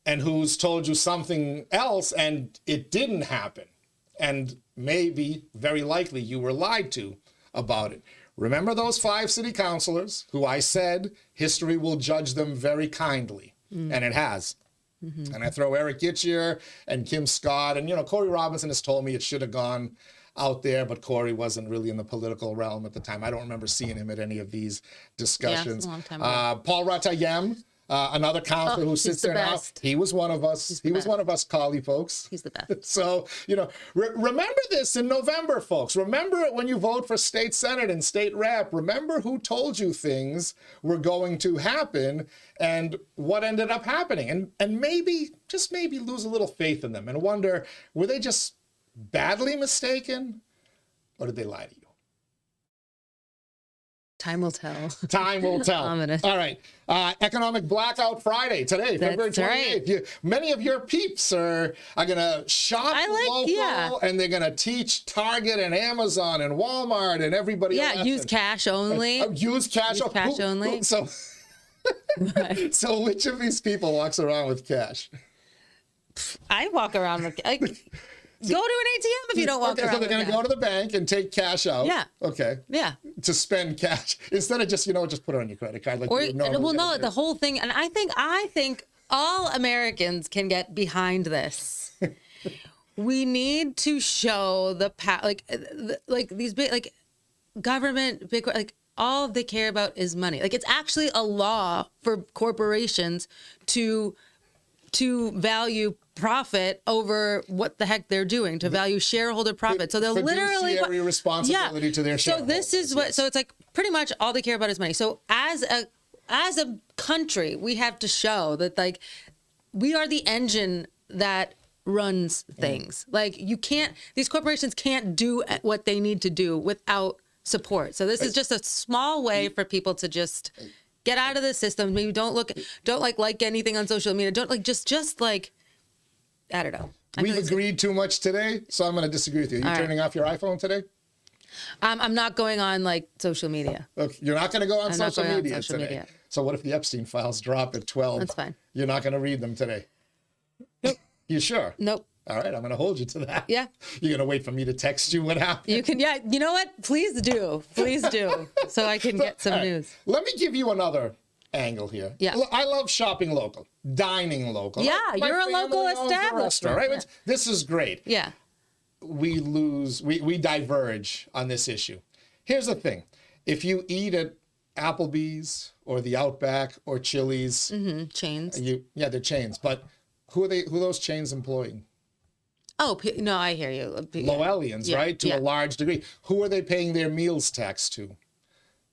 and who's told you something else and it didn't happen, and maybe very likely you were lied to about it. Remember those 5 city councilors who I said history will judge them very kindly, and it has. Mm-hmm. And I throw Eric Gitcher and Kim Scott, and Cory Robinson has told me it should have gone out there, but Cory wasn't really in the political realm at the time. I don't remember seeing him at any of these discussions. Yeah, it's a long time ago. Paul Ratayem, another counselor who sits there now. He was one of us. He was one of us Cawley folks. He's the best. So, remember this in November, folks. Remember it when you vote for state senate and state rep. Remember who told you things were going to happen and what ended up happening. And maybe, just maybe, lose a little faith in them and wonder, were they just badly mistaken, or did they lie to you? Time will tell. Time will tell. Ominous. All right. Economic Blackout Friday today, February 28th. Right. Many of your peeps are going to shop local, and they're going to teach Target and Amazon and Walmart and everybody else. Yeah, use cash only. Use cash only. So, so which of these people walks around with cash? I walk around with go to an ATM if you don't walk around. So they're going to go to the bank and take cash out. Yeah. Okay. Yeah. To spend cash instead of just just put it on your credit card. The whole thing, and I think all Americans can get behind this. We need to show the these big government big all they care about is money. It's actually a law for corporations to value profit over what the heck they're doing, to value shareholder profit. So they'll literally responsibility to their shareholders. So this is what. So it's pretty much all they care about is money. So as a country, we have to show that we are the engine that runs things. These corporations can't do what they need to do without support. So this is just a small way for people to just get out of the system. Maybe don't like anything on social media. Don't just I don't know. We've agreed too much today, so I'm going to disagree with you. Are you turning off your iPhone today? I'm not going on social media. Okay. You're not going to go on social media on social today. Media. So what if the Epstein Files drop at 12? That's fine. You're not going to read them today? Nope. You sure? Nope. All right, I'm going to hold you to that. Yeah. You're going to wait for me to text you what happened? You can, yeah. You know what? Please do. Please do. So I can get some news. Let me give you another angle here. Yeah. I love shopping local, dining local. Yeah, My you're a family local owns a establishment. restaurant, right? Yeah. This is great. Yeah. We diverge on this issue. Here's the thing. If you eat at Applebee's or the Outback or Chili's, Chains. they're chains. But who are those chains employing? Oh, no, I hear you. Lowellians, Yeah, right? To yeah. a large degree. Who are they paying their meals tax to?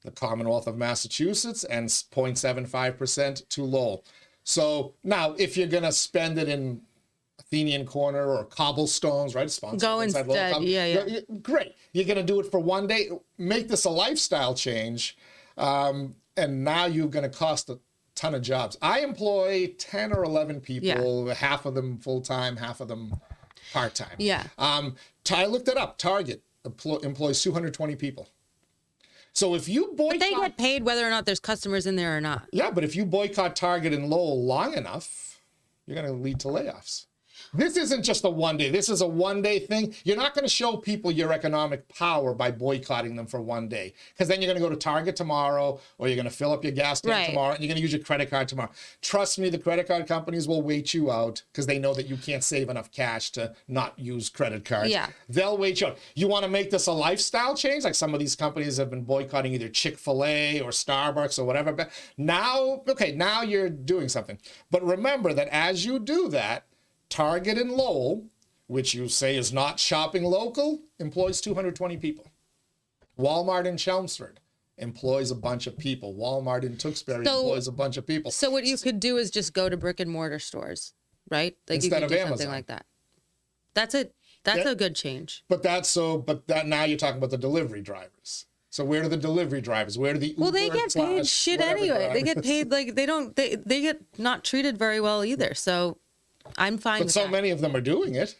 The Commonwealth of Massachusetts and 0.75% to Lowell. So now if you're going to spend it in Athenian Corner or Cobblestones, right? Sponsored Go Inside instead. Lowell. Yeah. Great. You're going to do it for one day. Make this a lifestyle change. And now you're going to cost a ton of jobs. I employ 10 or 11 people, half of them full-time, half of them part-time. Yeah. I looked it up. Target employs 220 people. So if you boycott... But they get paid whether or not there's customers in there or not. Yeah, but if you boycott Target and Lowell long enough, you're going to lead to layoffs. This isn't just a one day. This is a one-day thing. You're not going to show people your economic power by boycotting them for one day. Because then you're going to go to Target tomorrow, or you're going to fill up your gas tank tomorrow, and you're going to use your credit card tomorrow. Trust me, the credit card companies will wait you out because they know that you can't save enough cash to not use credit cards. Yeah. They'll wait you out. You want to make this a lifestyle change? Like some of these companies have been boycotting either Chick-fil-A or Starbucks or whatever. But now you're doing something. But remember that as you do that, Target in Lowell, which you say is not shopping local, employs 220 people. Walmart in Chelmsford employs a bunch of people. Walmart in Tewksbury employs a bunch of people. So what you could do is just go to brick and mortar stores, right? Like Instead you could of do Amazon. something like that. That's it. That's a good change. But now you're talking about the delivery drivers. So where do the delivery drivers? Where do the Uber Well, they get paid shit anyway. They get paid like they get not treated very well either. So I'm fine with But so that. many of them are doing it.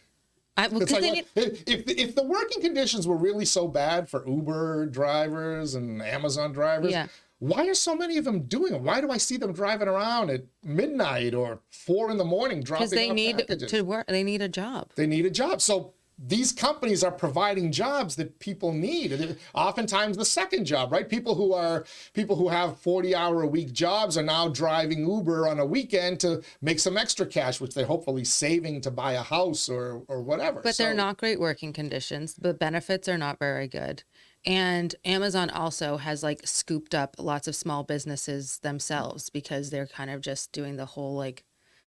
It's like, if the working conditions were really so bad for Uber drivers and Amazon drivers, why are so many of them doing it? Why do I see them driving around at midnight or 4 a.m. dropping off they need packages? to work. They need a job. They need a job. So these companies are providing jobs that people need. And oftentimes the second job, right? People who have 40-hour-a-week jobs are now driving Uber on a weekend to make some extra cash, which they're hopefully saving to buy a house or whatever. But they're not great working conditions. The benefits are not very good. And Amazon also has like scooped up lots of small businesses themselves because they're kind of just doing the whole like,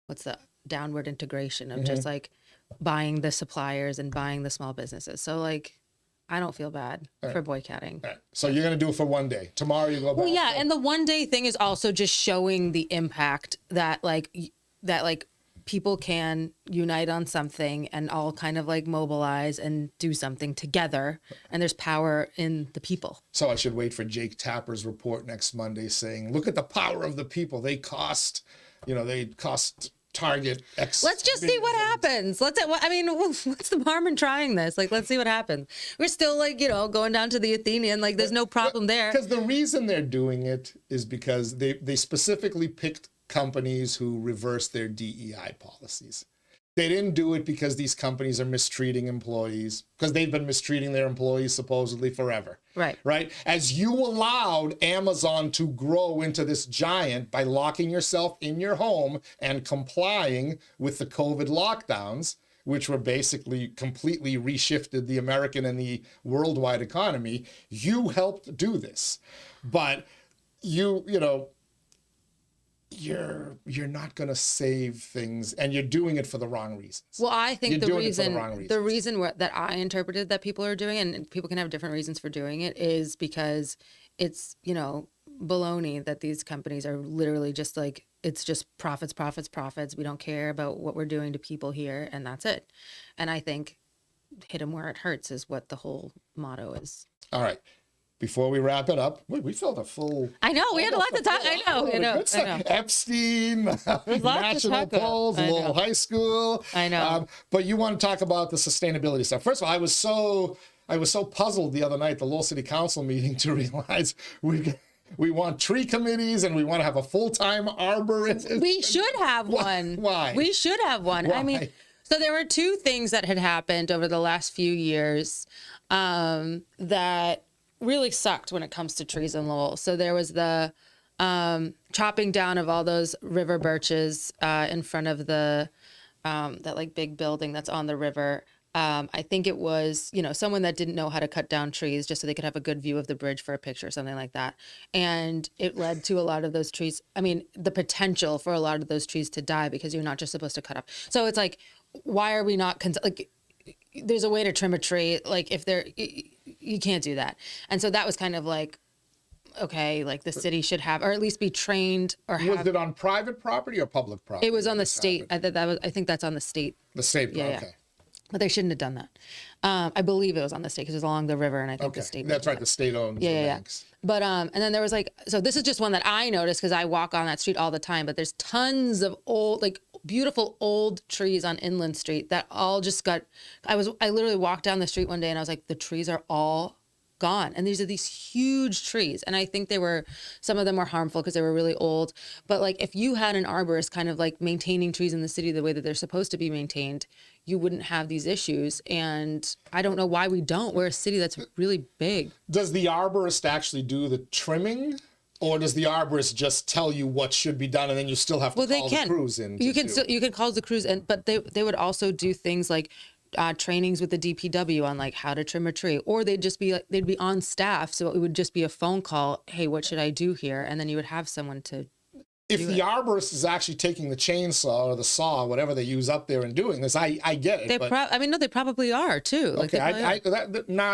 what's the downward integration of just like buying the suppliers and buying the small businesses. So like, I don't feel bad for boycotting. All right. So you're going to do it for one day. Tomorrow you go back. Well, yeah. And the one day thing is also just showing the impact that people can unite on something and all kind of like mobilize and do something together. And there's power in the people. So I should wait for Jake Tapper's report next Monday saying, look at the power of the people. They cost Target X. Let's just see what happens. What's the harm in trying this? Like, let's see what happens. We're still like, going down to the Athenian, like there's no problem there. Because the reason they're doing it is because they specifically picked companies who reverse their DEI policies. They didn't do it because these companies are mistreating employees, because they've been mistreating their employees supposedly forever. Right. As you allowed Amazon to grow into this giant by locking yourself in your home and complying with the COVID lockdowns, which were basically completely reshifted the American and the worldwide economy, you helped do this. But you're not going to save things, and you're doing it for the wrong reasons. Well, I think the reason that I interpreted that people are doing it, and people can have different reasons for doing it, is because it's, baloney that these companies are literally just like, it's just profits. We don't care about what we're doing to people here, and that's it. And I think hit them where it hurts is what the whole motto is. All right. Before we wrap it up, we filled a full... I know, we had a lot to talk. I know. Epstein, national polls, Lowell High School. I know. But you want to talk about the sustainability stuff. First of all, I was so puzzled the other night at the Lowell City Council meeting to realize we want tree committees and we want to have a full-time arborist. We should have one. Why? We should have one. Why? I mean, So there were two things that had happened over the last few years that really sucked when it comes to trees in Lowell. So there was the chopping down of all those river birches in front of the that like big building that's on the river. I think it was, someone that didn't know how to cut down trees just so they could have a good view of the bridge for a picture or something like that. And it led to a lot of those trees. I mean, the potential for a lot of those trees to die because you're not just supposed to cut off. So it's like, why are we not, like, there's a way to trim a tree. Like if you can't do that. And so that was kind of like, okay, like the city should have, or at least be trained or have. Was it on private property or public property? It was on the state. I think that's on the state. The state, Yeah, okay. yeah. But they shouldn't have done that. I believe it was on the state because it was along the river, and I think the state. That's right. The state owns the banks. But and then there was like, so this is just one that I noticed because I walk on that street all the time. But there's tons of old, like beautiful old trees on Inland Street that all just got. I literally walked down the street one day and I was like, the trees are all gone, and these are these huge trees, and I think some of them were harmful because they were really old. But like if you had an arborist kind of like maintaining trees in the city the way that they're supposed to be maintained, you wouldn't have these issues. And I don't know why we don't. We're a city that's really big. Does the arborist actually do the trimming, or does the arborist just tell you what should be done and then you still have to call the crews in? You can call the crews in, but they would also do things like trainings with the DPW on like how to trim a tree, or they'd be on staff, so it would just be a phone call. Hey, what should I do here? And then you would have someone to. If the arborist is actually taking the chainsaw or the saw, whatever they use up there and doing this, I get it. They probably are too. Like Okay, now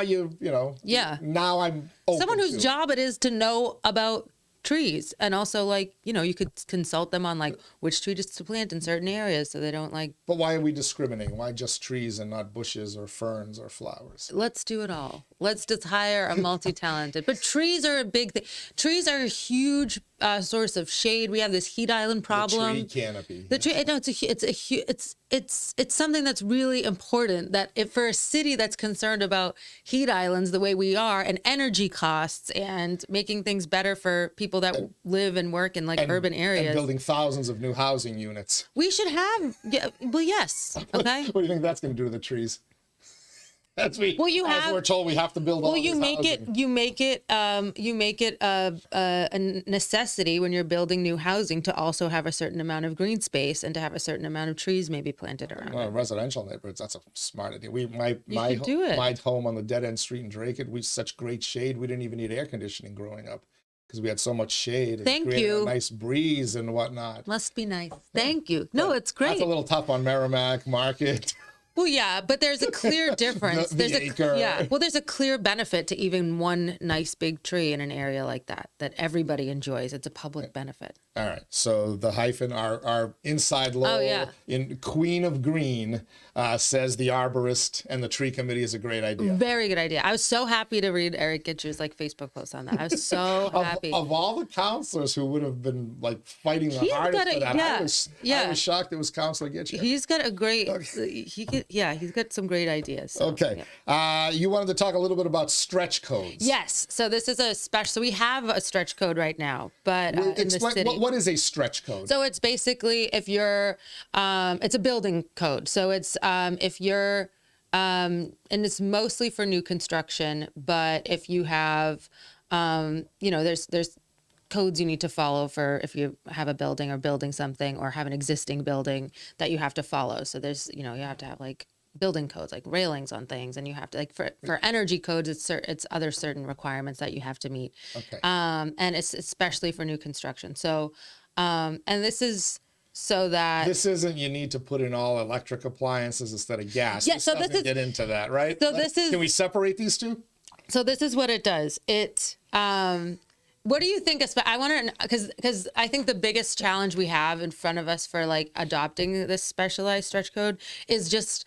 Yeah. Now I'm open someone whose job it is to know about trees, and also like you could consult them on like which tree to plant in certain areas so they don't like. But why are we discriminating? Why just trees and not bushes or ferns or flowers? Let's do it all. Let's just hire a multi-talented. But trees are a big thing. Trees are a huge source of shade. We have this heat island problem. The tree canopy. The tree. No, it's something that's really important. That if for a city that's concerned about heat islands the way we are, and energy costs, and making things better for people that live and work in like urban areas, and building thousands of new housing units. We should have. Yeah, well, yes. Okay. What do you think that's going to do to the trees? As we're told, we have to build all this housing. You make it a necessity when you're building new housing to also have a certain amount of green space and to have a certain amount of trees maybe planted around. Well, residential neighborhoods, that's a smart idea. My home on the dead end street in Drake, we such great shade. We didn't even need air conditioning growing up because we had so much shade. Thank you. A nice breeze and whatnot. Must be nice. Thank you. No, it's great. That's a little tough on Merrimack Market. Well, yeah, but there's a clear difference. There's a clear benefit to even one nice big tree in an area like that everybody enjoys. It's a public benefit. All right. So the Hyphen, our inside Lowell in Queen of Green says the arborist and the tree committee is a great idea. Very good idea. I was so happy to read Eric Gitcher's like Facebook post on that. I was so happy. Of all the counselors who would have been like fighting the hardest for that, I was shocked it was Counselor Gitcher. He's got a great. He's got some great ideas. So, okay. Yeah. You wanted to talk a little bit about stretch codes. Yes. So this is a special. So we have a stretch code right now, but in the city. What is a stretch code? So it's basically if you're, it's a building code. So it's if you're, and it's mostly for new construction. But if you have, there's codes you need to follow for if you have a building or building something or have an existing building that you have to follow. So there's, you have to have like building codes, like railings on things, and you have to like for energy codes, it's other certain requirements that you have to meet. Okay. And it's especially for new construction. So, and this is so that this isn't you need to put in all electric appliances instead of gas. Yeah. This So doesn't this is get into that, right? So can we separate these two? So this is what it does. What do you think? I want to, because I think the biggest challenge we have in front of us for like adopting this specialized stretch code is just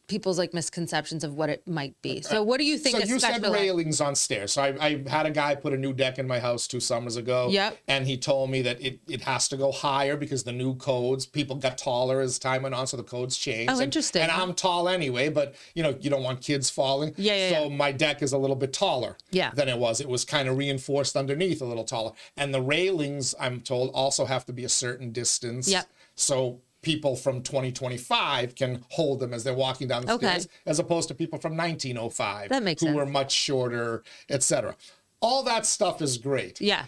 people's like misconceptions of what it might be. So what do you think? So you said railings on stairs. So I had a guy put a new deck in my house 2 summers ago. Yep. And he told me that it has to go higher because the new codes, people got taller as time went on, so the codes changed. Oh, interesting. And I'm tall anyway, but you don't want kids falling. So my deck is a little bit taller than it was. It was kind of reinforced underneath a little taller. And the railings, I'm told, also have to be a certain distance. Yep. So people from 2025 can hold them as they're walking down the stairs, as opposed to people from 1905 that makes who sense. were much shorter, etc. All that stuff is great. Yeah.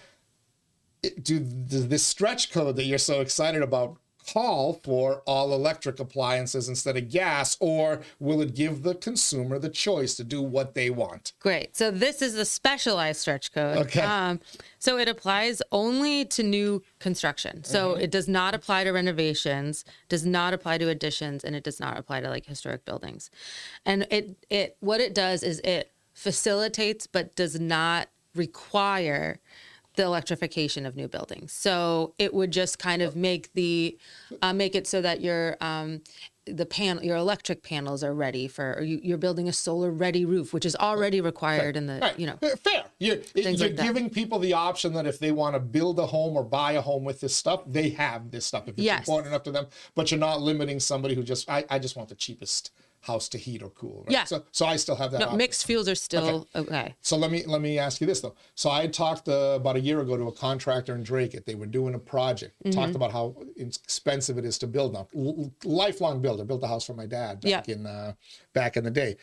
Does this stretch code that you're so excited about call for all electric appliances instead of gas, or will it give the consumer the choice to do what they want? Great. So this is a specialized stretch code. Okay. So it applies only to new construction. So it does not apply to renovations, does not apply to additions, and it does not apply to like historic buildings. And it what it does is it facilitates but does not require the electrification of new buildings. So it would just kind of make it so that your electric panels are ready for, or you're building a solar ready roof, which is already required in the, right. Fair. You're like giving people the option that if they want to build a home or buy a home with this stuff, they have this stuff if it's important enough to them, but you're not limiting somebody who I just want the cheapest house to heat or cool. Right? Yeah. So I still have that option. Mixed fuels are still okay. So let me ask you this though. So I had talked about a year ago to a contractor in Drake. They were doing a project. Talked about how expensive it is to build now. Lifelong builder. Built a house for my dad back in the day.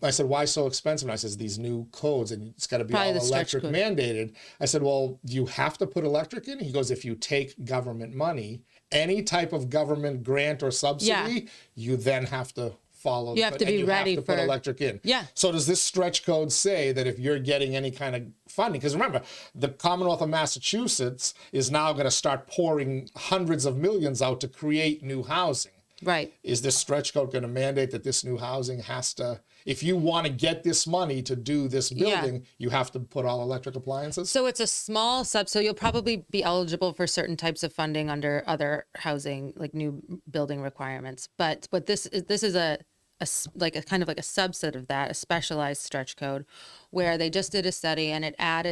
I said, why so expensive? And I says, these new codes, and it's got to be Probably all electric mandated. I said, well, do you have to put electric in? He goes, if you take government money, any type of government grant or subsidy, you then have to follow. You have to be ready for put electric in. Yeah. So does this stretch code say that if you're getting any kind of funding, because remember, the Commonwealth of Massachusetts is now going to start pouring hundreds of millions out to create new housing. Right. Is this stretch code going to mandate that this new housing has to, if you want to get this money to do this building, you have to put all electric appliances? So it's a small so you'll probably be eligible for certain types of funding under other housing, like new building requirements. But this is a kind of like a subset of that, a specialized stretch code, where they just did a study and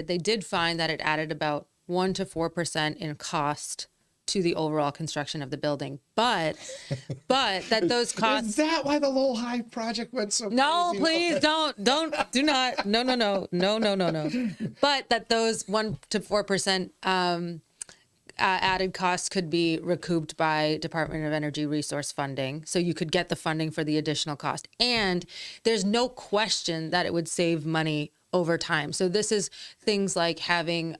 they did find that it added about 1 to 4% in cost to the overall construction of the building, but that those costs. Is that why the Lowell High project went so No, crazy? please do not. No. But that those 1 to 4% added costs could be recouped by Department of Energy resource funding. So you could get the funding for the additional cost. And there's no question that it would save money over time. So this is things like having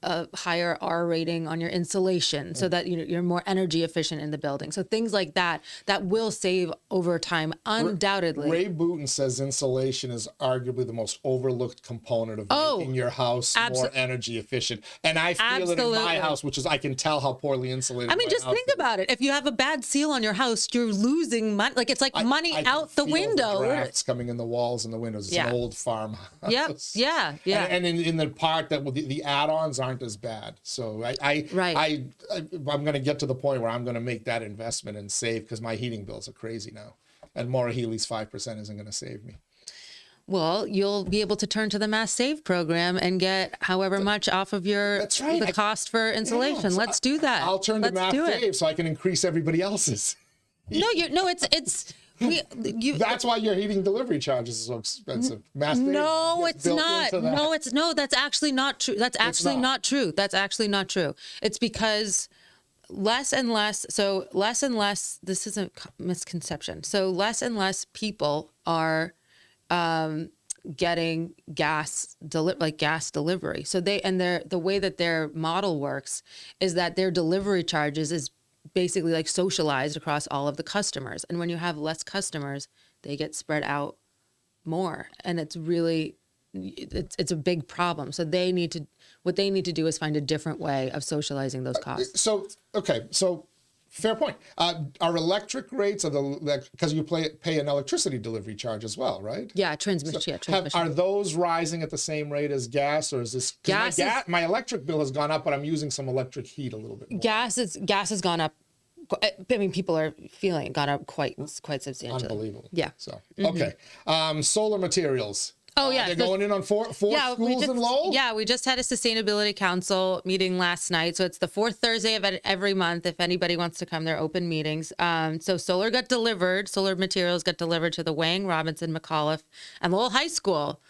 a higher R rating on your insulation so that you're more energy efficient in the building. So things like that will save over time, undoubtedly. Ray Booten says insulation is arguably the most overlooked component of making your house more energy efficient. And I feel it in my house, which is I can tell how poorly insulated. I mean, just think about it. If you have a bad seal on your house, you're losing money. Like it's like money out the window. The drafts coming in the walls and the windows. It's an old farmhouse. Yep. Yeah. And in the part that the add-ons aren't as bad. So I'm going to get to the point where I'm going to make that investment and save, because my heating bills are crazy now. And Maura Healey's 5% isn't going to save me. Well, you'll be able to turn to the Mass Save program and get however much off of the cost for insulation. Let's do that. I'll turn to Mass Save so I can increase everybody else's. That's why your heating delivery charges are so expensive. No, it's not. That's actually not true. That's actually not true. That's actually not true. It's because less and less, this is a misconception. So less and less people are getting gas delivery. So the way that their model works is that their delivery charges is basically like socialized across all of the customers. And when you have less customers, they get spread out more. And it's really, it's a big problem. So what they need to do is find a different way of socializing those costs. So fair point. Are electric rates, because you pay an electricity delivery charge as well, right? Yeah, transmission. Are those rising at the same rate as gas, or is this? My electric bill has gone up, but I'm using some electric heat a little bit more. Gas has gone up. I mean, people are feeling it gone up quite substantially. Unbelievable. Yeah. So okay, solar materials. Oh yeah, they're going in on four schools in Lowell. Yeah, we just had a sustainability council meeting last night, so it's the fourth Thursday of every month. If anybody wants to come, they're open meetings. So solar materials got delivered to the Wang, Robinson, McAuliffe, and Lowell High School.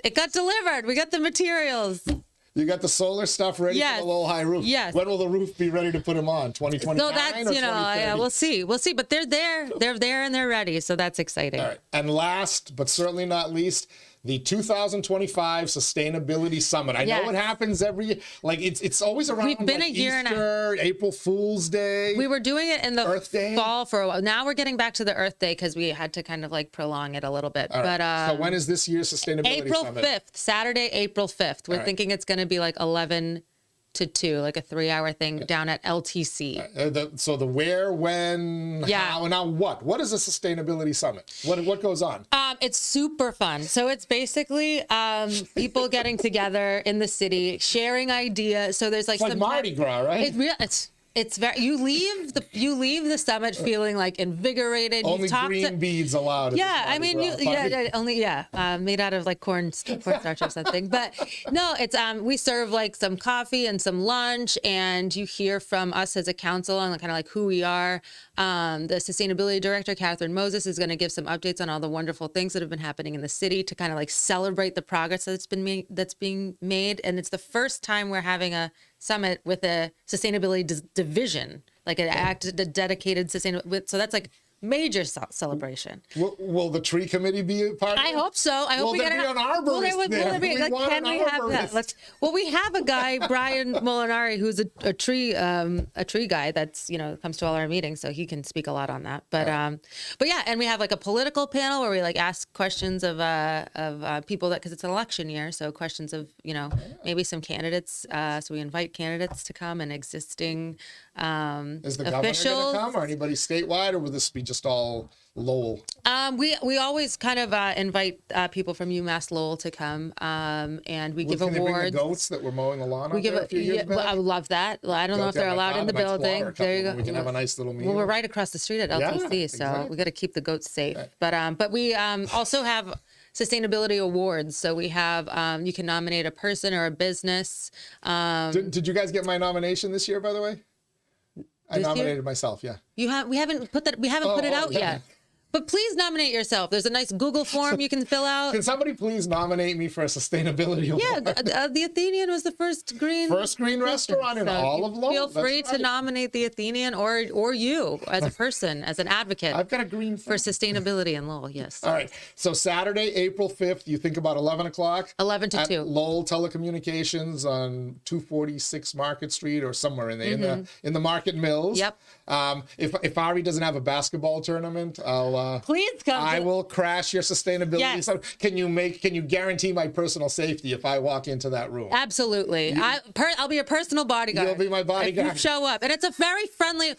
It got delivered. We got the materials. You got the solar stuff ready Yes. for the Lowell High roof. Yes. When will the roof be ready to put them on? 2029 So that's, or 2030? we'll see. We'll see. But they're there. They're there and they're ready. So that's exciting. All right. And last, but certainly not least, the 2025 Sustainability Summit. I know Yes. it happens it's always around We've been a year and a Easter, April Fool's Day. We were doing it in the Earth Day? fall for a while. Now we're getting back to the Earth Day because we had to kind of like prolong it a little bit. All right. But So when is this year's Sustainability April Summit? 5th, Saturday, April 5th. We're right. thinking it's going to be like 11 to 2, like a 3-hour thing down at LTC. So the where, when, Yeah. how, and now what? What is a Sustainability Summit? What goes on? It's super fun. So it's basically people getting together in the city, sharing ideas. So there's like It's like Mardi Gras, right? It's very. You leave the summit feeling like invigorated. Only green beads allowed. Yeah, I mean, made out of like cornstarch or something. But no, it's we serve like some coffee and some lunch, and you hear from us as a council on kind of like who we are. The sustainability director, Catherine Moses, is going to give some updates on all the wonderful things that have been happening in the city to kind of like celebrate the progress that's being made. And it's the first time we're having a summit with a sustainability division, like a dedicated sustainability. So that's like major celebration. Will the tree committee be a part of it? I hope so. I hope Will there be an arborist there? We want an arborist. We have a guy, Brian Molinari, who's a tree guy that's comes to all our meetings, so he can speak a lot on that. But yeah, and we have like a political panel where we like ask questions of people because it's an election year, so questions of maybe some candidates. So we invite candidates to come and existing Is the officials. governor going to come, or anybody statewide, or will this be just all Lowell? We always kind of invite people from UMass Lowell to come, and we give Can they bring awards. the goats that were mowing the lawn? We give a few years back? I would love that. I don't know if they're allowed in the building. There you go. We can have a nice little meal. Well, we're right across the street at LTC, so exactly. we got to keep the goats safe. But we also have sustainability awards. So we have you can nominate a person or a business. Did you guys get my nomination this year, by the way? I nominated myself. Yeah. We haven't put it out yet. But please nominate yourself. There's a nice Google form you can fill out. Can somebody please nominate me for a sustainability award? Yeah, the Athenian was the first green restaurant in all of Lowell. Feel free to nominate the Athenian or you as a person, as an advocate. I've got a green for sustainability in Lowell. Yes. All right. So Saturday, April 5th, you think about 11 o'clock? 11 to 2. Lowell Telecommunications on 246 Market Street or somewhere in there, in the Market Mills. Yep. If Ari doesn't have a basketball tournament, please come. I will crash your sustainability. Yes. So can you guarantee my personal safety if I walk into that room? Absolutely. I'll be a personal bodyguard. You'll be my bodyguard. If you show up, and it's a very friendly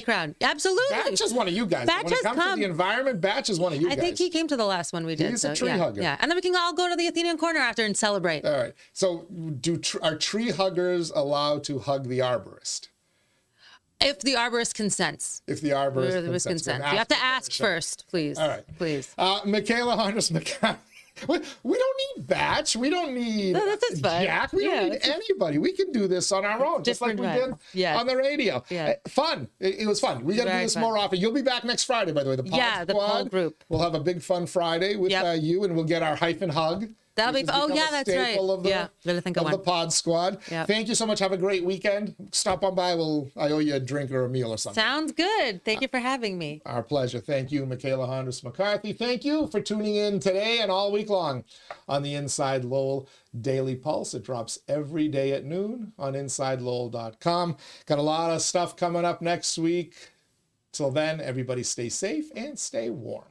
crowd. Absolutely. Batch is one of you guys. Batch when it comes to the environment, Batch is one of you guys. I think he came to the last one we did. He's a tree hugger. Yeah, and then we can all go to the Athenian Corner after and celebrate. All right. So are tree huggers allowed to hug the arborist? If the arborist consents. If the arborist consents. You have to ask first, please. All right. Please. Mikaela and Teddy. We don't need Batch. We don't need Jack. We don't need anybody. We can do this on our own, just like we did on the radio. Yeah. Fun. It was fun. We got to do this more often. You'll be back next Friday, by the way. The Pod Squad. The Pod group. We'll have a big fun Friday with you, and we'll get our Hyphen hug. That'll be. Oh yeah, that's right. Of the Pod Squad. Yep. Thank you so much. Have a great weekend. Stop on by. I owe you a drink or a meal or something. Sounds good. Thank you for having me. Our pleasure. Thank you, Mikaela and McCarthy. Thank you for tuning in today and all week long on the Inside Lowell Daily Pulse. It drops every day at noon on InsideLowell.com. Got a lot of stuff coming up next week. Till then, everybody stay safe and stay warm.